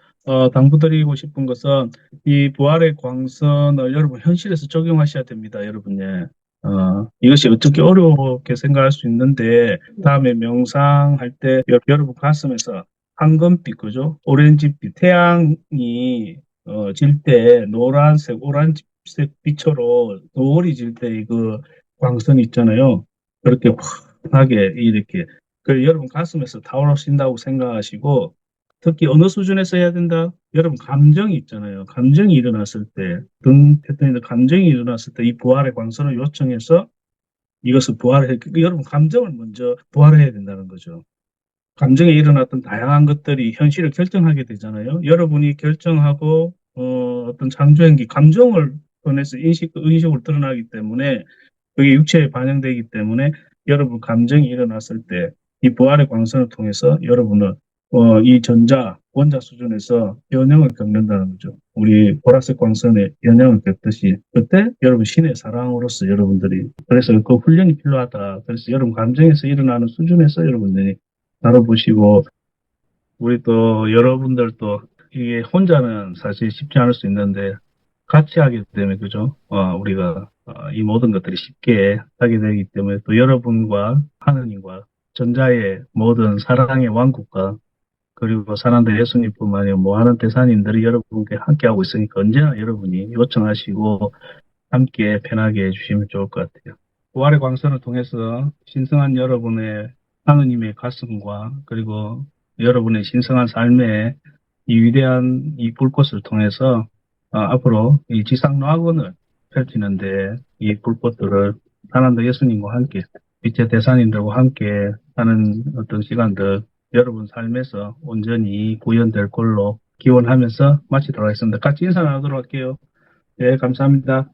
당부드리고 싶은 것은 이 부활의 광선을 여러분 현실에서 적용하셔야 됩니다, 여러분. 이것이 어떻게 어렵게 생각할 수 있는데 다음에 명상할 때 여러분 가슴에서 황금빛, 그죠? 오렌지빛, 태양이 질 때 노란색, 오란색 빛으로 노을이 질 때 이거 광선 있잖아요. 그렇게 환하게 이렇게 여러분 가슴에서 타오르신다고 생각하시고 특히 어느 수준에서 해야 된다? 여러분 감정이 있잖아요. 감정이 일어났을 때, 등 패턴이나 감정이 일어났을 때 이 부활의 광선을 요청해서 이것을 여러분 감정을 먼저 부활해야 된다는 거죠. 감정에 일어났던 다양한 것들이 현실을 결정하게 되잖아요. 여러분이 결정하고 어떤 창조행기, 감정을 통해서 의식으로 드러나기 때문에 그게 육체에 반영되기 때문에 여러분 감정이 일어났을 때 이 부활의 광선을 통해서 여러분은 이 원자 수준에서 영향을 겪는다는 거죠. 우리 보라색 광선에 영향을 겪듯이 그때 여러분 신의 사랑으로서 여러분들이 그래서 그 훈련이 필요하다. 그래서 여러분 감정에서 일어나는 수준에서 여러분들이 다뤄보시고 우리 또 여러분들도 이게 혼자는 사실 쉽지 않을 수 있는데 같이 하기 때문에 그죠? 우리가 이 모든 것들이 쉽게 하게 되기 때문에 또 여러분과 하느님과 전자의 모든 사랑의 왕국과 그리고 사람들 예수님뿐만 아니라 많은 대사님들이 여러분께 함께하고 있으니까 언제나 여러분이 요청하시고 함께 편하게 해주시면 좋을 것 같아요. 부활의 광선을 통해서 신성한 여러분의 하느님의 가슴과 그리고 여러분의 신성한 삶의 이 위대한 이 불꽃을 통해서 앞으로 이 지상노학원을 펼치는데 이 불꽃들을 하나님 예수님과 함께 빛의 대사님들과 함께 하는 어떤 시간들 여러분 삶에서 온전히 구현될 걸로 기원하면서 마치도록 하겠습니다. 같이 인사 나누도록 할게요. 네, 감사합니다.